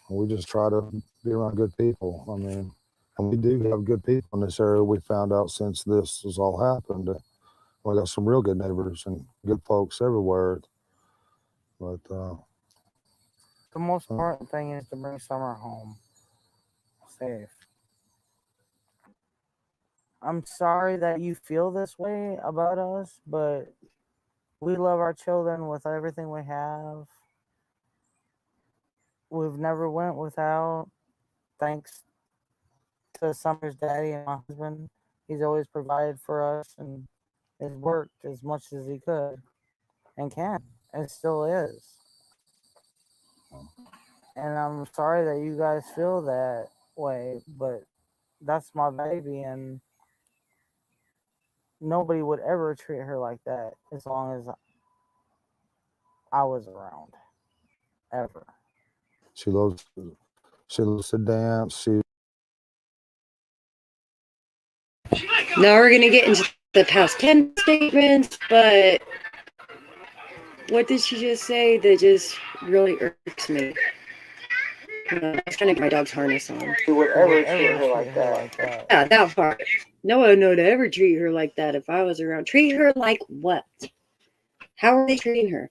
we just try to be around good people. I mean, and we do have good people in this area. We found out since this has all happened. We got some real good neighbors and good folks everywhere. But the most important thing is to bring Summer home safe. I'm sorry that you feel this way about us, but We love our children with everything we have. We've never went without, thanks to Summer's daddy and my husband. He's always provided for us and has worked as much as he could and can and still is. And I'm sorry that you guys feel that way, but that's my baby, and nobody would ever treat her like that as long as I was around, ever. She loves to dance. Now we're going to get into the past tense statements, but what did she just say that just really irks me? I was trying to get my dog's harness on. You would ever treat her like that. Yeah, that part. No one would ever treat her like that if I was around. Treat her like what? How are they treating her?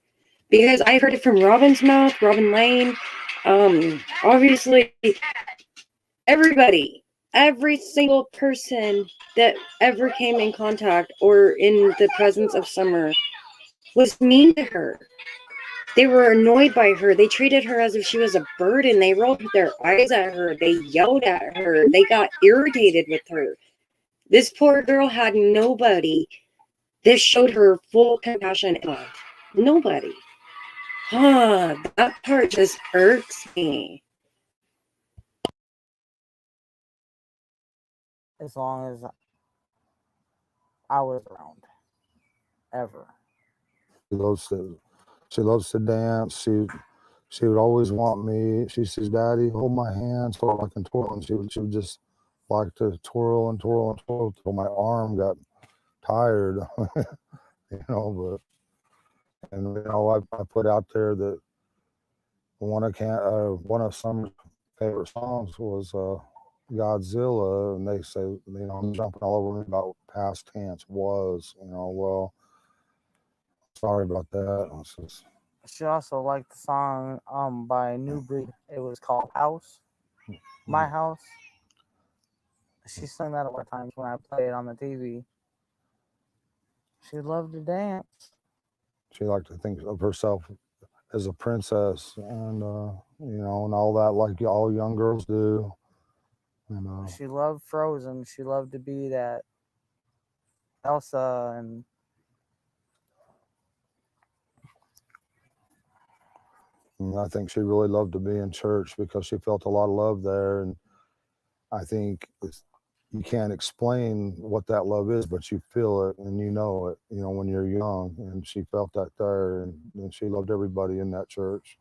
Because I heard it from Robin's mouth, Robin Lane. Obviously, everybody, every single person that ever came in contact or in the presence of Summer was mean to her. They were annoyed by her. They treated her as if she was a burden. They rolled their eyes at her. They yelled at her. They got irritated with her. This poor girl had nobody that showed her full compassion and love. Nobody. That part just irks me. As long as I was around, ever. She loves to dance. She would always want me. She says, "Daddy, hold my hand so I can twirl." And she would just like to twirl and twirl and twirl till my arm got tired, But I put out there that one of Summer's favorite songs was Godzilla, and they say, I'm jumping all over me about past tense was, well, sorry about that. She also liked the song by New Breed. It was called House, My House. She sang that a lot of times when I played it on the TV. She loved to dance. She liked to think of herself as a princess, and and all that, like all young girls do. And she loved Frozen. She loved to be that Elsa, and I think she really loved to be in church because she felt a lot of love there. And I think you can't explain what that love is, but you feel it and you know it, when you're young. And she felt that there, and she loved everybody in that church,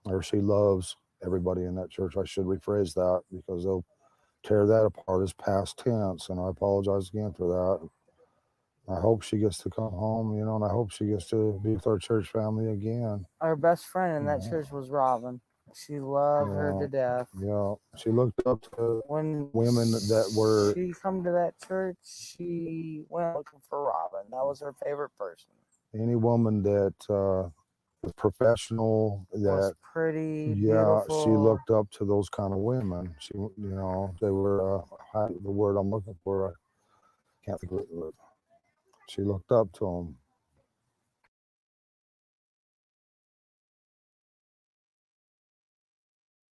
or she loves everybody in that church. I should rephrase that because they'll tear that apart as past tense, and I apologize again for that. I hope she gets to come home, and I hope she gets to be with our church family again. Our best friend in that church was Robin. She loved her to death. Yeah, she looked up to women that were. She come to that church, she went looking for Robin. That was her favorite person. Any woman that was professional, that was pretty, yeah, beautiful. She looked up to those kind of women. She, they were the word I'm looking for. I can't think of it. She looked up to them.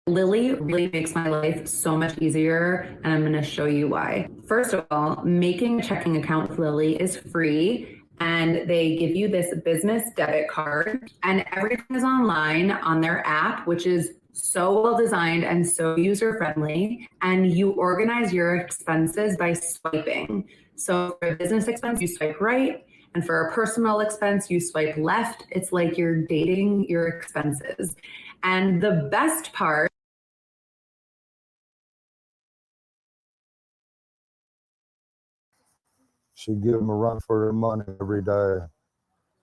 Lily really makes my life so much easier, and I'm going to show you why. First of all, making a checking account with Lily is free, and they give you this business debit card, and everything is online on their app, which is so well designed and so user friendly, and you organize your expenses by swiping. So for a business expense, you swipe right, and for a personal expense, you swipe left. It's like you're dating your expenses. And the best part, she'd give them a run for their money every day.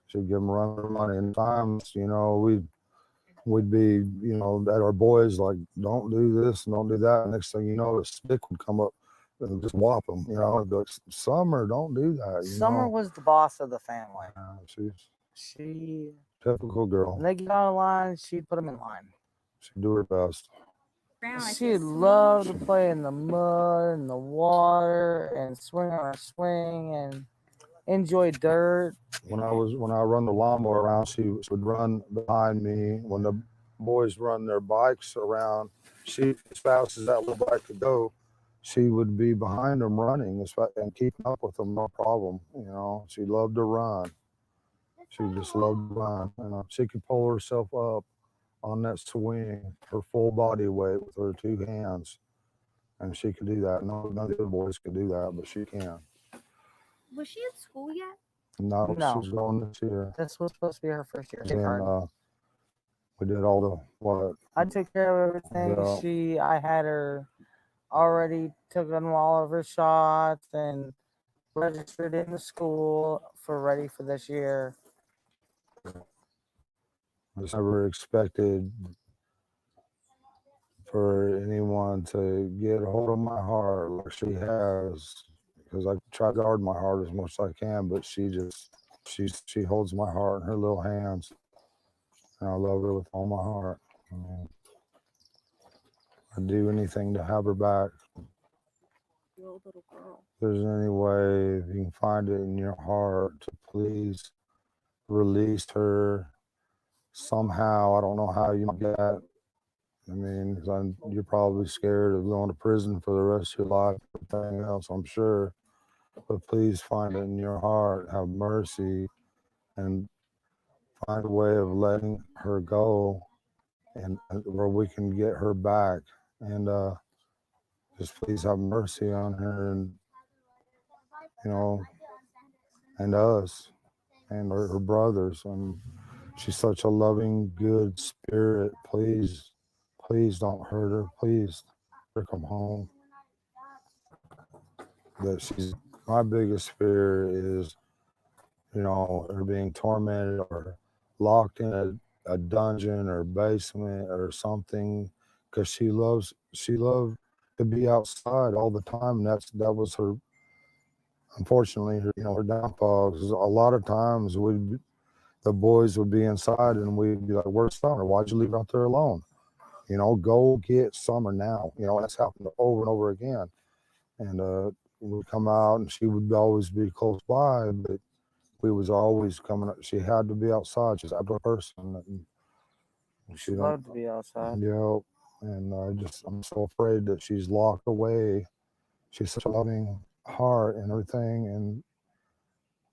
She'd give them a run for their money. And times, we'd be, at our boys, like, don't do this and don't do that. And next thing you know, a stick would come up and just whop them, and be like, Summer, don't do that. Summer was the boss of the family. She typical girl. When they get on the line, she'd put them in line. She'd do her best. She loved to play in the mud and the water and swing on her swing, and enjoy dirt. When I run the lawnmower around, she would run behind me. When the boys run their bikes around, she, as fast as that little bike could go, she would be behind them running and keeping up with them, no problem. You know, she loved to run. She just loved to run. You know, she could pull herself up on that swing, her full body weight with her two hands, and she could do that. None of the other boys could do that, but she can. Was she in school yet? No, No. she's going this year. This was supposed to be her first year. And we did all the what? I took care of everything. Yeah. I had her already taken all of her shots and registered in the school for ready for this year. I just never expected for anyone to get a hold of my heart like she has, because I try to guard my heart as much as I can, but she holds my heart in her little hands, and I love her with all my heart. I mean, I'd do anything to have her back. Your little girl. If there's any way, if you can find it in your heart to please release her somehow. I don't know how you get that. I mean, 'cause you're probably scared of going to prison for the rest of your life, everything else, I'm sure. But please find it in your heart, have mercy, and find a way of letting her go, and where we can get her back. And just please have mercy on her, and you know, and us, and her brothers. And she's such a loving, good spirit. Please don't hurt her. Please let her come home. My biggest fear is, you know, her being tormented or locked in a dungeon or basement or something, because she loved to be outside all the time. And that was her, unfortunately, her downfall. 'Cause a lot of times the boys would be inside and we'd be like, "Where's Summer? Why'd you leave her out there alone? You know, go get Summer now." You know, and that's happened over and over again. And we'd come out and she would always be close by, but we was always coming up. She had to be outside. She's an outdoor person. And She loved to be outside. Yeah. And I'm so afraid that she's locked away. She's such a loving heart and everything. And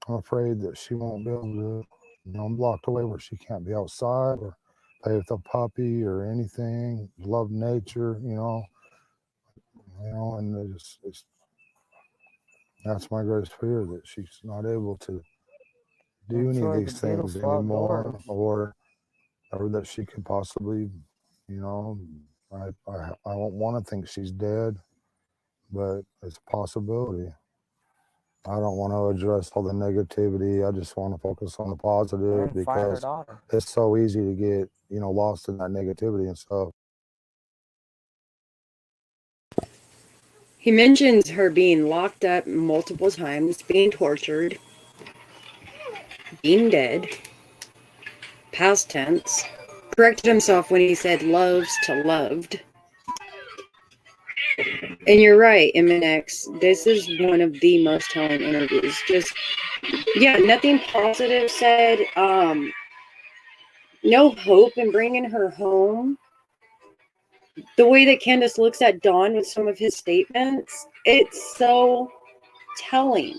I'm afraid that she won't be able to, locked away where she can't be outside or play with a puppy or anything, love nature, and it's that's my greatest fear, that she's not able to do any of Enjoy these the things beautiful anymore, outdoors. or that she could possibly, I don't want to think she's dead, but it's a possibility. I don't want to address all the negativity. I just want to focus on the positive, And find her because daughter. it's so easy to get, lost in that negativity and stuff. He mentions her being locked up multiple times, being tortured, being dead, past tense, corrected himself when he said loves to loved. And you're right, MNX, this is one of the most telling interviews. Just, nothing positive said. No hope in bringing her home. The way that Candace looks at Don with some of his statements, it's so telling.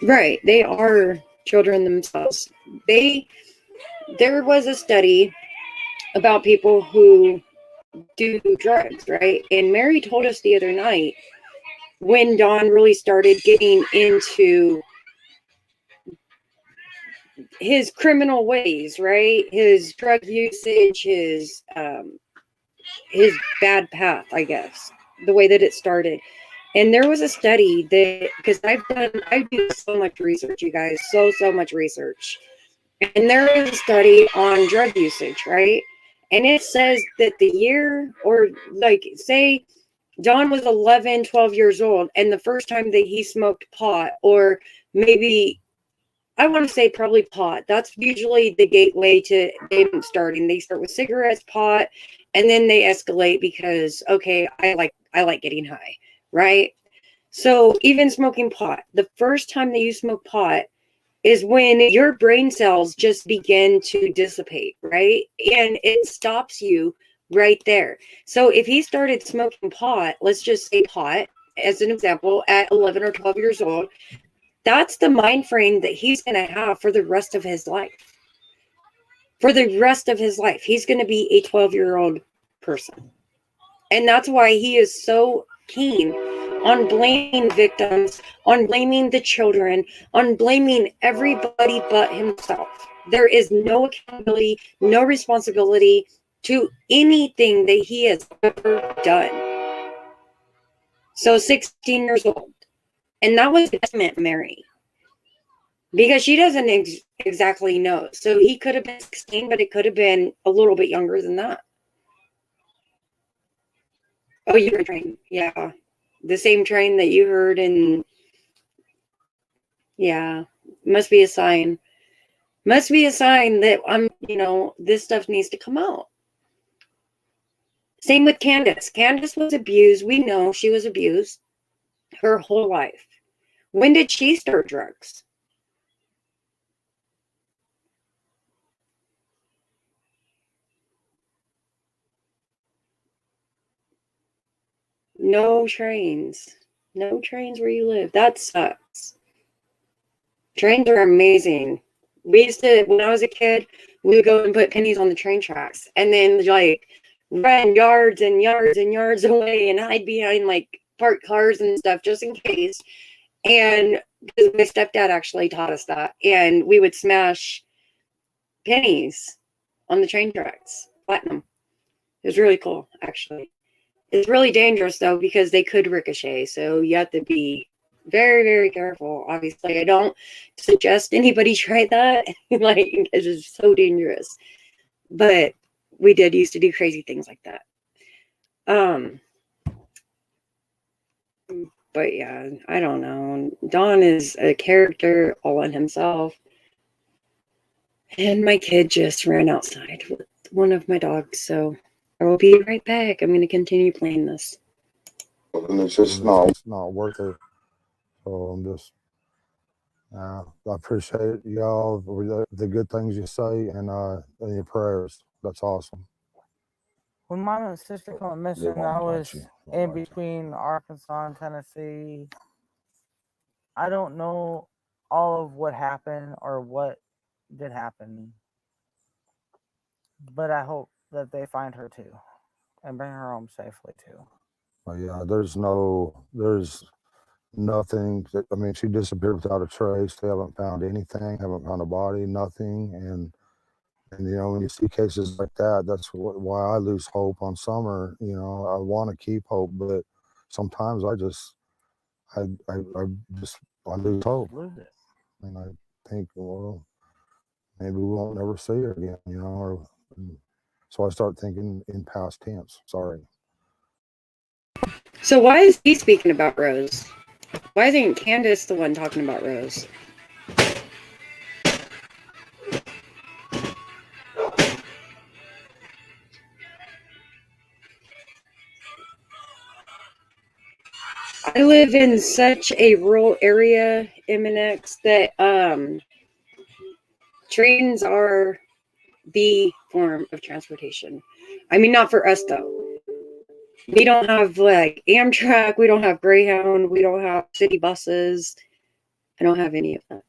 Right, they are children themselves. There was a study about people who do drugs, right? And Mary told us the other night, when Don really started getting into his criminal ways, right? His drug usage, his bad path, I guess, the way that it started. And there was a study that, because I do so much research, you guys, so much research. And there is a study on drug usage, right? And it says that the year, or like, say Don was 11, 12 years old, and the first time that he smoked pot, or maybe I want to say probably pot. That's usually the gateway to them starting. They start with cigarettes, pot, and then they escalate because, okay, I like getting high, right? So even smoking pot, the first time that you smoke pot is when your brain cells just begin to dissipate, right? And it stops you right there. So if he started smoking pot, let's just say pot as an example, at 11 or 12 years old, that's the mind frame that he's going to have for the rest of his life. For the rest of his life, he's going to be a 12-year-old person. And that's why he is so keen on blaming victims, on blaming the children, on blaming everybody but himself. There is no accountability, no responsibility to anything that he has ever done. So 16 years old. And that was meant Mary. Because she doesn't exactly know. So he could have been 16, but it could have been a little bit younger than that. Oh, you're train. Yeah. The same train that you heard in. Yeah. Must be a sign. Must be a sign that this stuff needs to come out. Same with Candace. Candace was abused. We know she was abused her whole life. When did she start drugs? No trains. No trains where you live. That sucks. Trains are amazing. We used to, when I was a kid, we would go and put pennies on the train tracks and then run yards and yards and yards away and hide behind parked cars and stuff just in case. And my stepdad actually taught us that. And we would smash pennies on the train tracks, platinum. It was really cool, actually. It's really dangerous, though, because they could ricochet. So you have to be very, very careful. Obviously, I don't suggest anybody try that. It's just so dangerous. But we did used to do crazy things like that. But yeah, I don't know. Don is a character all on himself. And my kid just ran outside with one of my dogs, so I will be right back. I'm going to continue playing this. And it's just not worth it. So I'm just, I appreciate y'all, the good things you say and your prayers. That's awesome. When my sister went missing, I was in between Arkansas and Tennessee. I don't know all of what happened or what did happen, but I hope that they find her too and bring her home safely too. Yeah, there's nothing. She disappeared without a trace. They haven't found anything, haven't found a body, nothing. And when you see cases like that, that's why I lose hope on Summer. I want to keep hope, but sometimes I lose hope. And I think, well, maybe we won't never see her again, so I start thinking in past tense. Sorry. So why is he speaking about Rose? Why isn't Candace the one talking about Rose? I live in such a rural area, MNX, that trains are the form of transportation. Not for us though. We don't have Amtrak, we don't have Greyhound, we don't have city buses. I don't have any of that.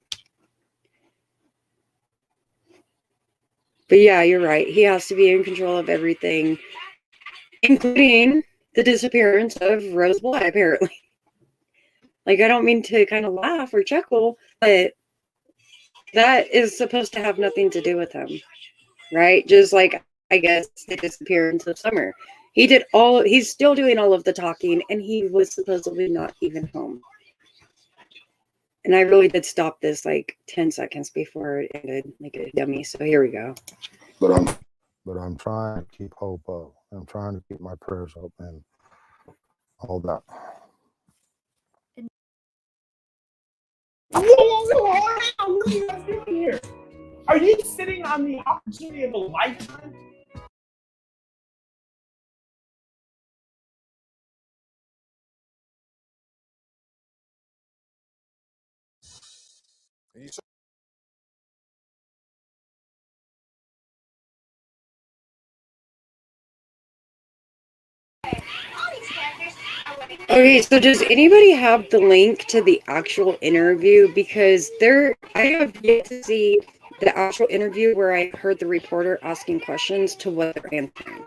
But yeah, you're right. He has to be in control of everything, including the disappearance of Rose Bly, apparently. I don't mean to kind of laugh or chuckle, but that is supposed to have nothing to do with him, right? Just I guess, the disappearance of Summer. He's still doing all of the talking, and he was supposedly not even home. And I really did stop this 10 seconds before it ended like a dummy. So here we go. But I'm trying to keep hope up. I'm trying to keep my prayers up and all that. so hard now. What are you guys doing here? Are you sitting on the opportunity of a lifetime? Okay, so does anybody have the link to the actual interview? Because I have yet to see the actual interview where I heard the reporter asking questions to what they're answering.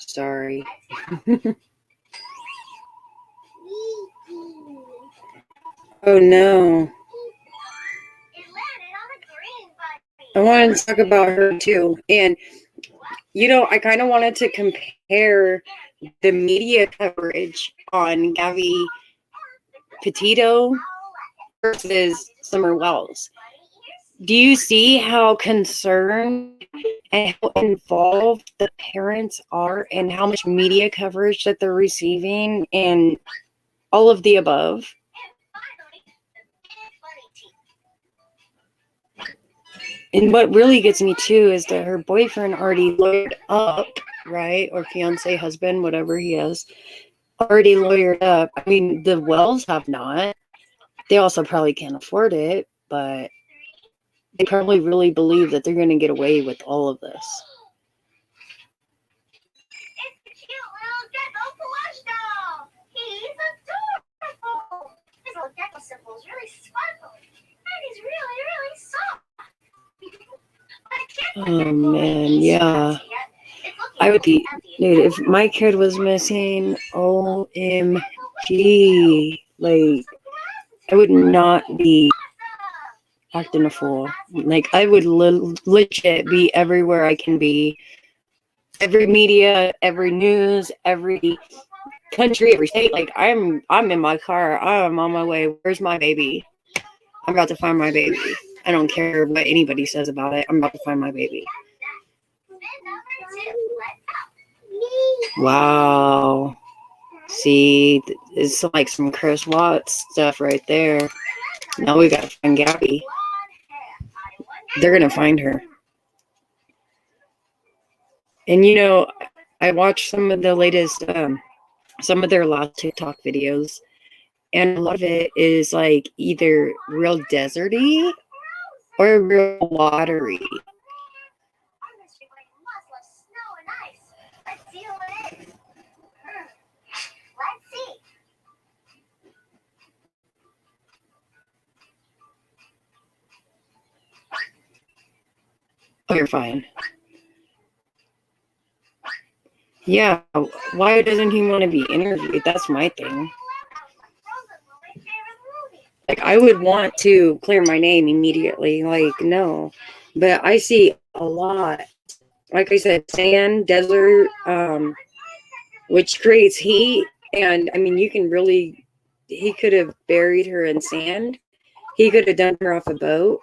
Sorry. Oh no. I wanted to talk about her too. And, you know, I kind of wanted to compare the media coverage on Gabby Petito versus Summer Wells. Do you see how concerned and how involved the parents are and how much media coverage that they're receiving and all of the above? And what really gets me too is that her boyfriend already lawyered up, right? Or fiance, husband, whatever he is, already lawyered up. I mean, the Wells have not. They also probably can't afford it, but they probably really believe that they're going to get away with all of this. Oh man, yeah. I would be, dude, if my kid was missing, OMG, like, I would not be acting a fool. Like, I would legit be everywhere I can be. Every media, every news, every country, every state. Like, I'm in my car. I'm on my way. Where's my baby? I'm about to find my baby. I don't care what anybody says about it. I'm about to find my baby. Wow. See, it's like some Chris Watts stuff right there. Now we gotta find Gabby. They're gonna find her. And you know, I watched some of the latest, some of their last TikTok videos, and a lot of it is like either real deserty or real watery. Oh, you're fine. Yeah, why doesn't he want to be interviewed? That's my thing. Like, I would want to clear my name immediately. Like, no. But I see a lot. Like I said, sand, desert, which creates heat. And, I mean, you can really... He could have buried her in sand. He could have dumped her off a boat.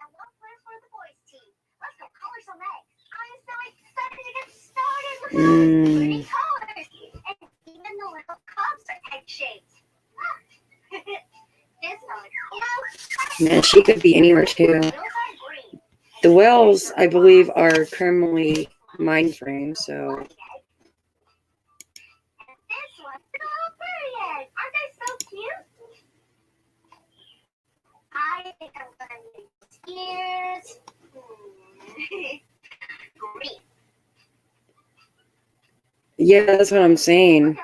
Man, she could be anywhere too. The Wells, I believe, are criminally mind framed, so. Yeah, that's what I'm saying.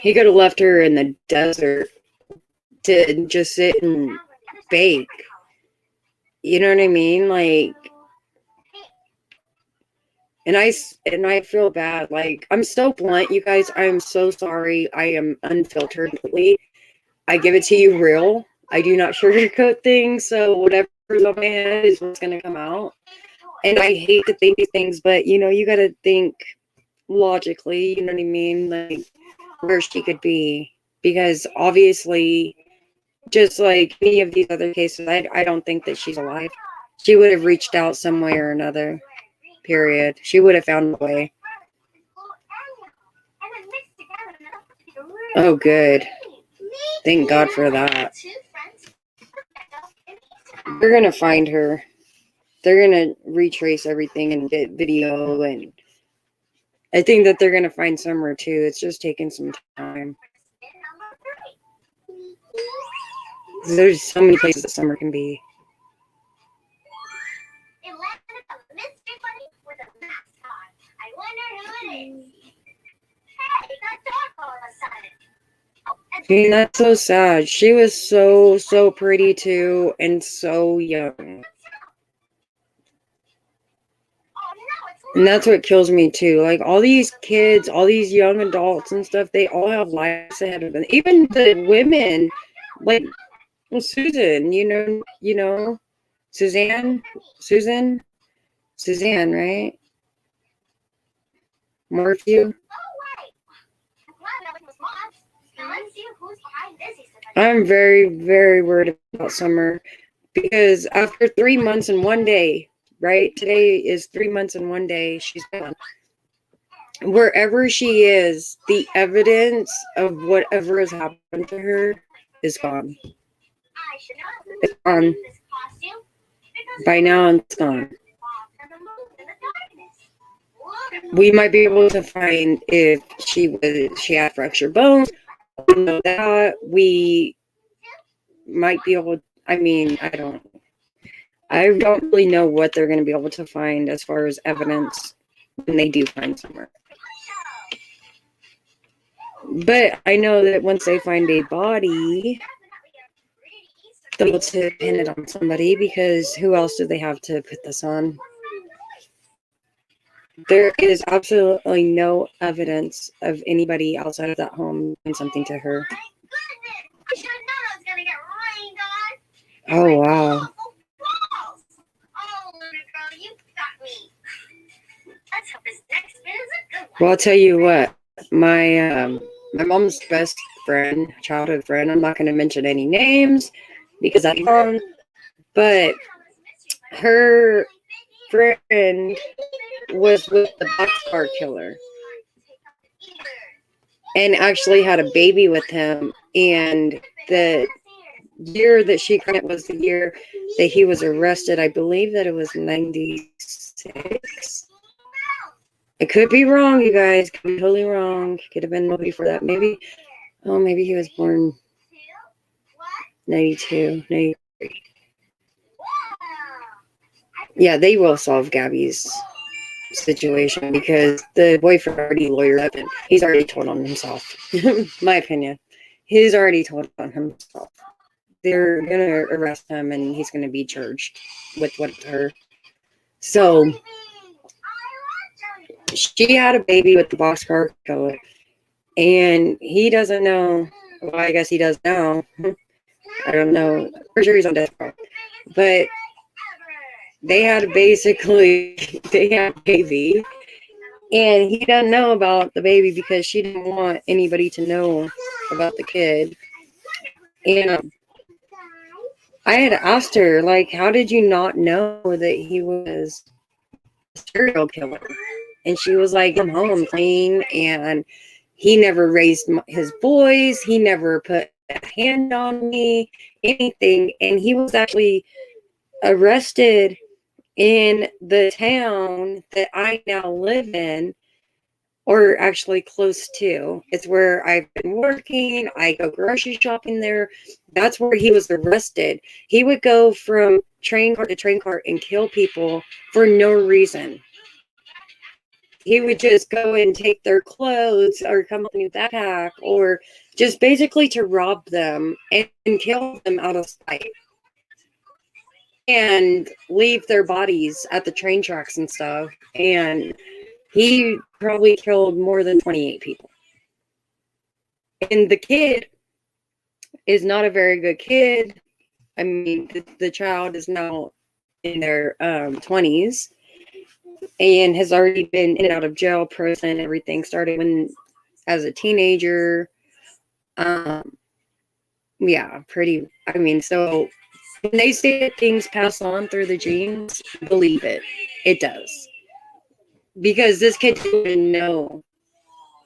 He could have left her in the desert to just sit and bake. You know what I mean? Like, and I feel bad. Like, I'm so blunt, you guys. I am so sorry. I am unfiltered completely. I give it to you real. I do not sugarcoat things. So whatever's on my head is what's going to come out. And I hate to think these things, but, you know, you got to think logically, you know what I mean? Like, where she could be. Because obviously, just like any of these other cases, I don't think that she's alive. She would have reached out some way or another. Period. She would have found a way. Oh, good. Thank God for that. They're going to find her. They're going to retrace everything and get video, and I think that they're going to find Summer too. It's just taking some time. There's so many places that Summer can be. See, that's so sad. She was so pretty too, and so young. And that's what kills me too. Like, all these kids, all these young adults and stuff, they all have lives ahead of them. Even the women, like Susan, you know, Suzanne, right? Morphew. I'm very worried about Summer, because after 3 months and 1 day, right? Today is 3 months and 1 day, she's gone. Wherever she is, the evidence of whatever has happened to her is gone. It's gone. By now, it's gone. We might be able to find if she had fractured bones. We know that. We might be able. I mean, I don't really know what they're going to be able to find as far as evidence when they do find Summer. But I know that once they find a body, they'll be able to pin it on somebody, because who else do they have to put this on? There is absolutely no evidence of anybody outside of that home doing something to her. Oh, wow. Well, I'll tell you what. My mom's best friend, childhood friend, I'm not going to mention any names because I'm wrong, but her friend was with the boxcar killer and actually had a baby with him, and the year that she was the year that he was arrested. I believe that it was 96. I could be wrong, you guys. Could be totally wrong. Could have been before that. Maybe he was born 92, 93. Yeah, they will solve Gabby's situation, because the boyfriend already lawyered up and he's already told on himself. My opinion. He's already told on himself. They're going to arrest him and he's going to be charged with what her. So, she had a baby with the boxcar killer, and he doesn't know. Well, I guess he does now. I don't know. For sure he's on death row. But they had a baby, and he doesn't know about the baby because she didn't want anybody to know about the kid. And I had asked her, like, how did you not know that he was a serial killer? And she was like, I'm home clean, and he never raised his boys. He never put a hand on me, anything. And he was actually arrested in the town that I now live in, or actually close to. It's where I've been working. I go grocery shopping there. That's where he was arrested. He would go from train car to train car and kill people for no reason. He would just go and take their clothes or come up in a backpack, or just basically to rob them and kill them out of sight and leave their bodies at the train tracks and stuff. And he probably killed more than 28 people. And the kid is not a very good kid. I mean, the child is now in their 20s. And has already been in and out of jail, prison, everything. Started as a teenager. Yeah, pretty. I mean, so when they say that things pass on through the genes, believe it. It does. Because this kid didn't even know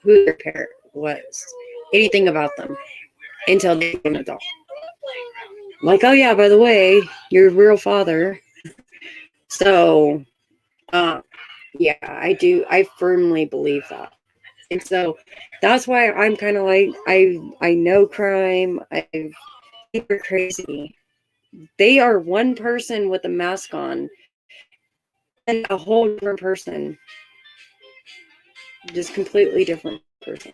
who their parent was, anything about them. until they became an adult. Like, oh yeah, by the way, your real father. So, yeah, I firmly believe that. And so that's why I'm kind of like, I know crime. People are crazy. They are one person with a mask on and a whole different person. Just completely different person.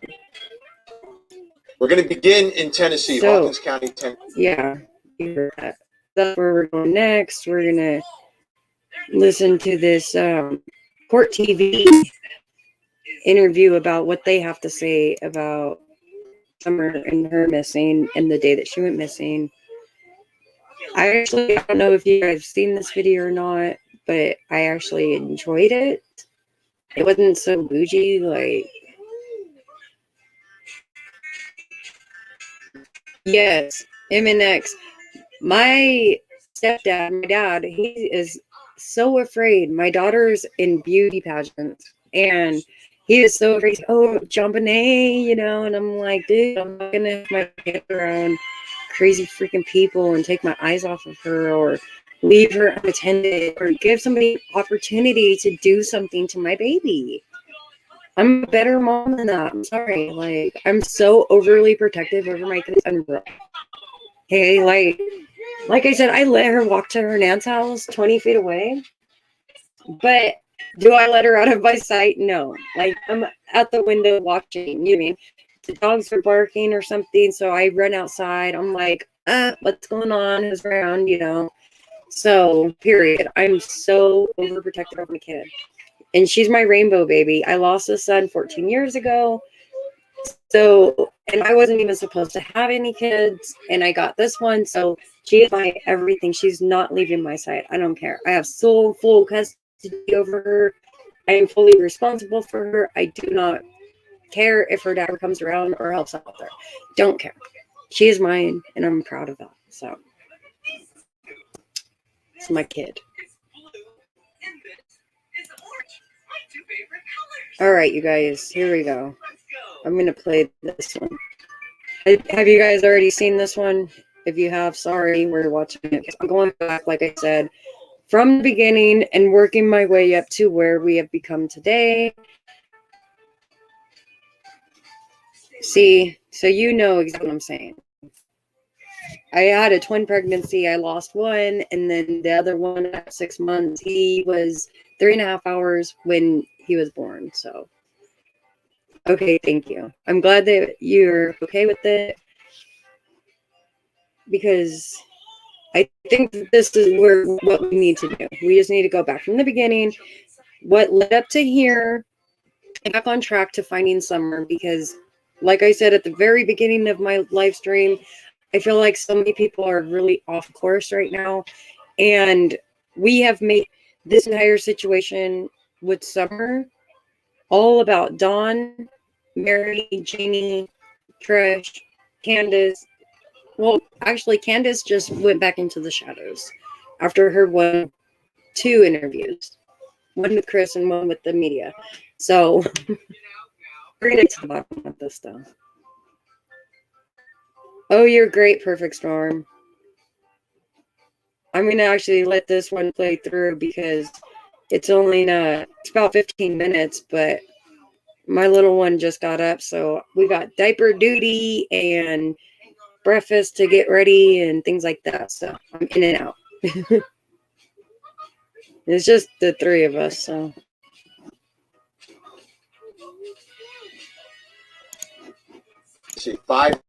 We're going to begin in Tennessee, So, Hawkins County, Tennessee. Yeah, you heard that. That's where we're going next. We're going to listen to this Court TV interview about what they have to say about Summer and her missing and the day that she went missing. I don't know if you guys have seen this video or not, but I actually enjoyed it. It wasn't so bougie, like, yes, MNX. My stepdad, my dad, he is so afraid. My daughter's in beauty pageants, and he is so afraid. Oh, JonBenét, you know, and I'm like, dude, I'm not gonna have my head around crazy freaking people and take my eyes off of her, or leave her unattended, or give somebody opportunity to do something to my baby. I'm a better mom than that. I'm sorry. Like, I'm so overly protective over my kids. Hey, like I said, I let her walk to her nan's house 20 feet away. But do I let her out of my sight? No. Like, I'm at the window watching. You know what I mean? The dogs are barking or something, so I run outside. I'm like, what's going on? Who's around? You know? So, period. I'm so overprotective of my kid. And she's my rainbow baby. I lost a son 14 years ago. So, and I wasn't even supposed to have any kids, and I got this one. So she is my everything. She's not leaving my side. I don't care. I have full custody over her. I am fully responsible for her. I do not care if her dad comes around or helps out with her. Don't care. She is mine, and I'm proud of that. So it's my kid. All right, you guys, here we go. I'm going to play this one. Have you guys already seen this one? If you have, sorry, we're watching it. I'm going back, like I said, from the beginning and working my way up to where we have become today. See, so you know exactly what I'm saying. I had a twin pregnancy. I lost one, and then the other one at 6 months. He was 3.5 hours when he was born. So, okay, thank you. I'm glad that you're okay with it, because I think that this is what we need to do. We just need to go back from the beginning, what led up to here, and back on track to finding Summer, because like I said at the very beginning of my live stream, I feel like so many people are really off course right now, and we have made this entire situation with Summer all about Dawn, Mary, Janie, Trish, Candace. Well, actually, Candace just went back into the shadows after her 2 interviews, one with Chris and one with the media. So we're gonna get to the bottom of this stuff. Oh, you're great, Perfect Storm. I'm gonna actually let this one play through because it's only it's about 15 minutes, but my little one just got up, so we got diaper duty and breakfast to get ready and things like that. So I'm in and out. It's just the 3 of us, so. See, 5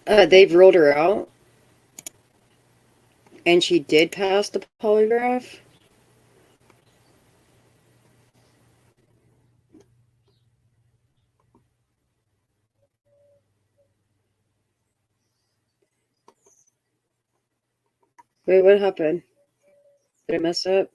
They've ruled her out. And she did pass the polygraph. Wait, what happened? Did I mess up?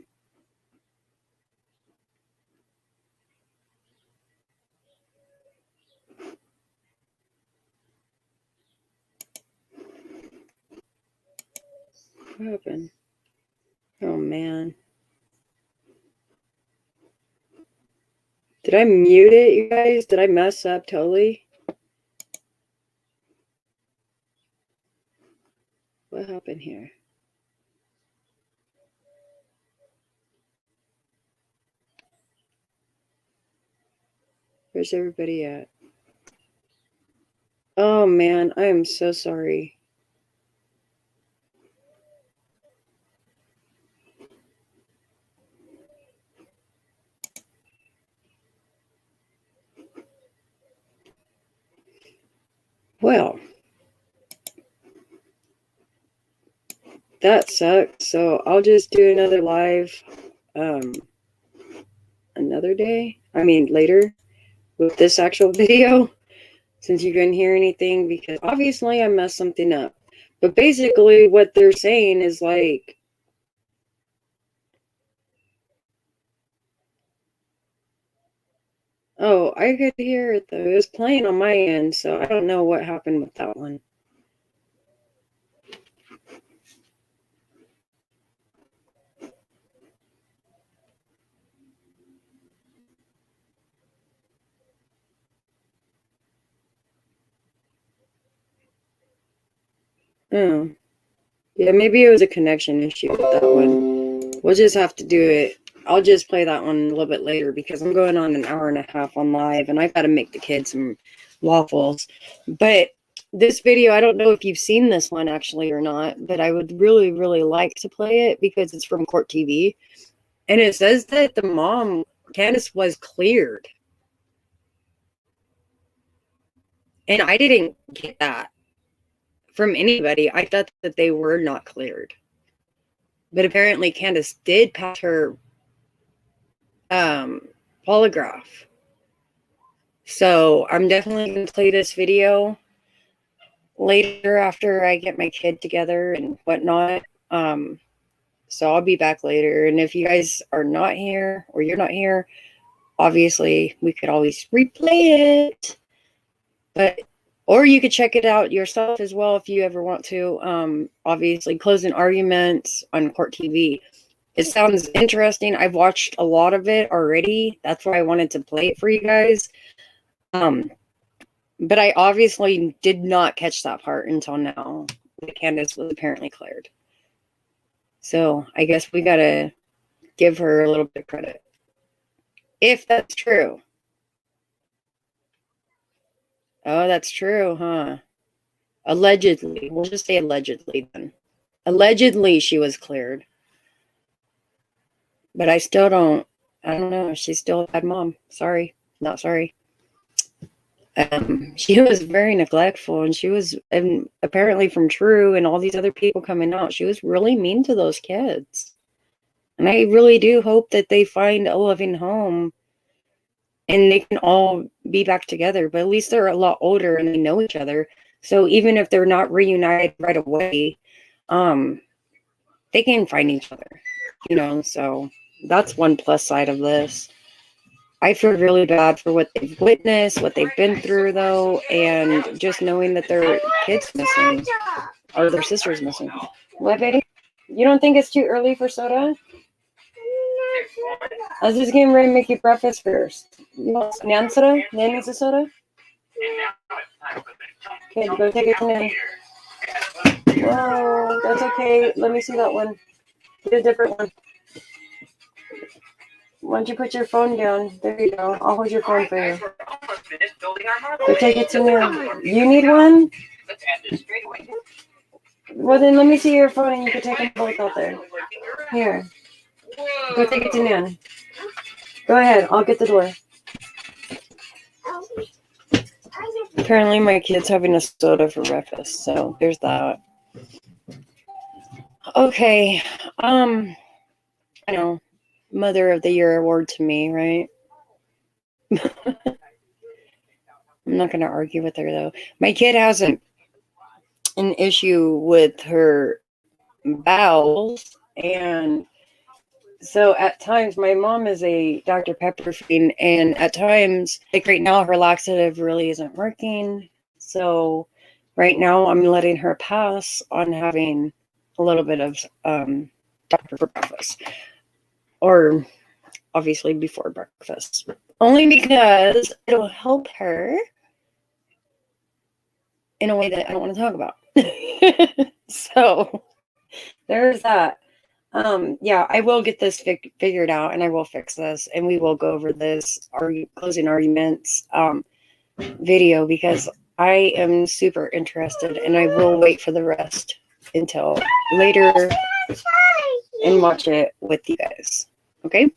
What happened? Oh, man. Did I mute it, you guys? Did I mess up totally? What happened here? Where's everybody at? Oh, man. I am so sorry. Well, that sucks. So I'll just do another live another day. I mean, later with this actual video, since you couldn't hear anything, because obviously I messed something up. But basically what they're saying is like, oh, I could hear it though. It was playing on my end, so I don't know what happened with that one. Oh. Yeah, maybe it was a connection issue with that one. We'll just have to do it. I'll just play that one a little bit later because I'm going on an hour and a half on live and I've got to make the kids some waffles. But this video, I don't know if you've seen this one actually or not, but I would really, really like to play it because it's from Court TV. And it says that the mom, Candace, was cleared. And I didn't get that from anybody. I thought that they were not cleared. But apparently Candace did pass her polygraph. So I'm definitely going to play this video later after I get my kid together and whatnot. So I'll be back later. And if you guys are not here or you're not here, obviously we could always replay it. But or you could check it out yourself as well if you ever want to. Obviously, Closing Arguments on Court TV. It sounds interesting. I've watched a lot of it already. That's why I wanted to play it for you guys. But I obviously did not catch that part until now. That Candace was apparently cleared. So I guess we got to give her a little bit of credit. If that's true. Oh, that's true, huh? Allegedly. We'll just say allegedly then. Allegedly she was cleared. But I don't know. She's still a bad mom. Sorry. Not sorry. She was very neglectful, and she was, and apparently from True and all these other people coming out, she was really mean to those kids. And I really do hope that they find a loving home and they can all be back together. But at least they're a lot older and they know each other. So even if they're not reunited right away, they can find each other, you know. So that's one plus side of this. I feel really bad for what they've witnessed, what they've been through, though, and just knowing that their kid's missing, or their sister's missing. What, baby? You don't think it's too early for soda? I was just getting ready to make you breakfast first. You want some Nan soda? Nan needs a soda? Okay, go take it to Nan. Whoa, that's okay. Let me see that one. Get a different one. Why don't you put your phone down? There you go. I'll hold your phone for you. Go take it to Nan. You need one? Well, then let me see your phone and you can take them both out there. Here. Go take it to Nan. Go ahead. I'll get the door. Apparently my kid's having a soda for breakfast, so there's that. Okay. I know. Mother of the Year award to me, right? I'm not gonna argue with her though. My kid has an issue with her bowels, and so at times my mom is a Dr. Pepper fiend, and at times, like right now, her laxative really isn't working. So right now I'm letting her pass on having a little bit of Dr. for breakfast, or obviously before breakfast, only because it'll help her in a way that I don't want to talk about. So there's that. Yeah, I will get this figured out, and I will fix this, and we will go over this closing arguments video, because I am super interested, and I will wait for the rest until later and watch it with you guys. Okay?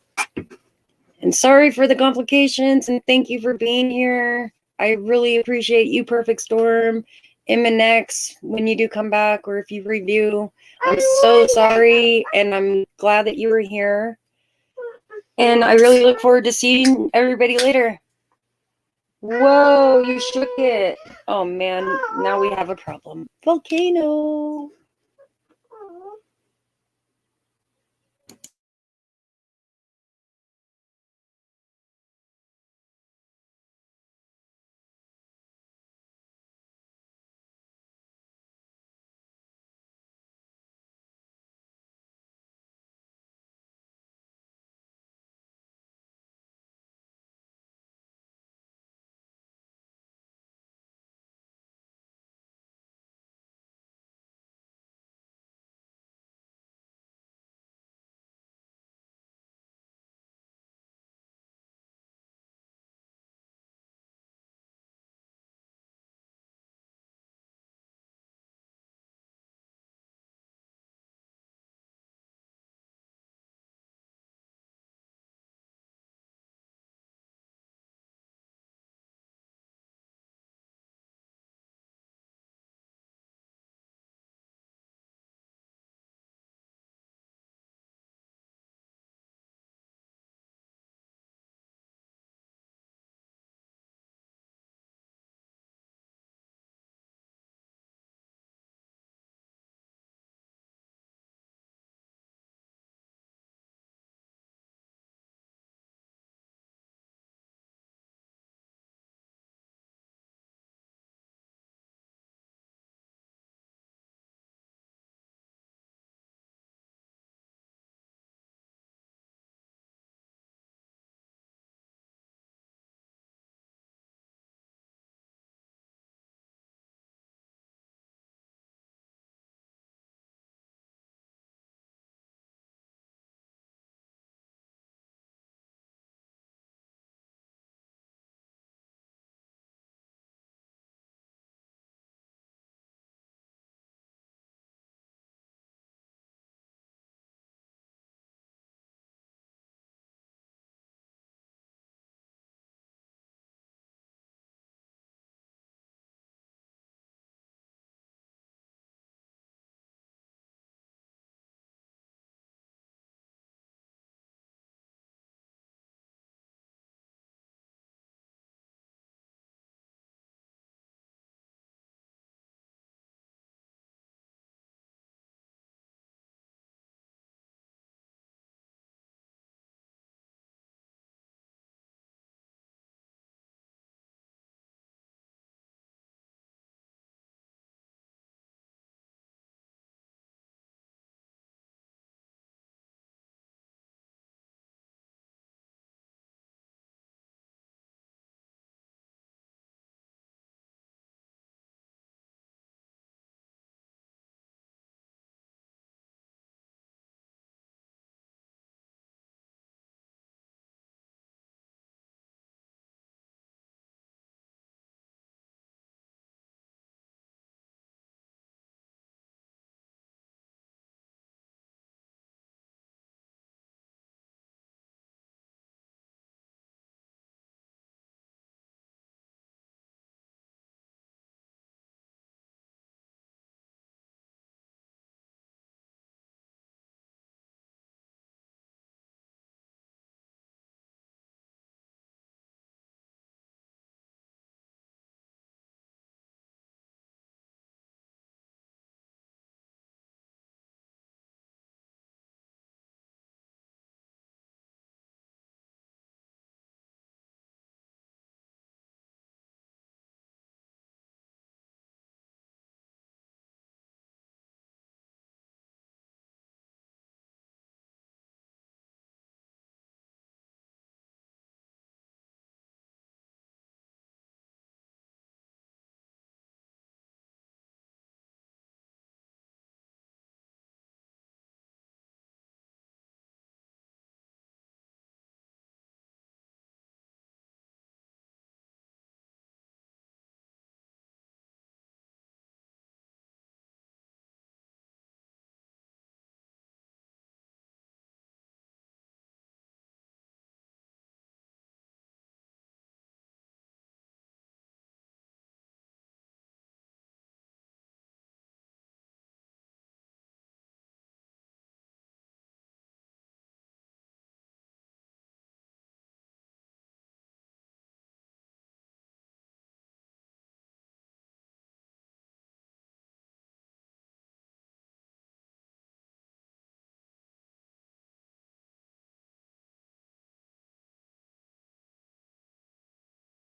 And sorry for the complications, and thank you for being here. I really appreciate you, Perfect Storm, MNX, when you do come back, or if you review. I'm so sorry, and I'm glad that you were here. And I really look forward to seeing everybody later. Whoa, you shook it. Oh man, now we have a problem. Volcano.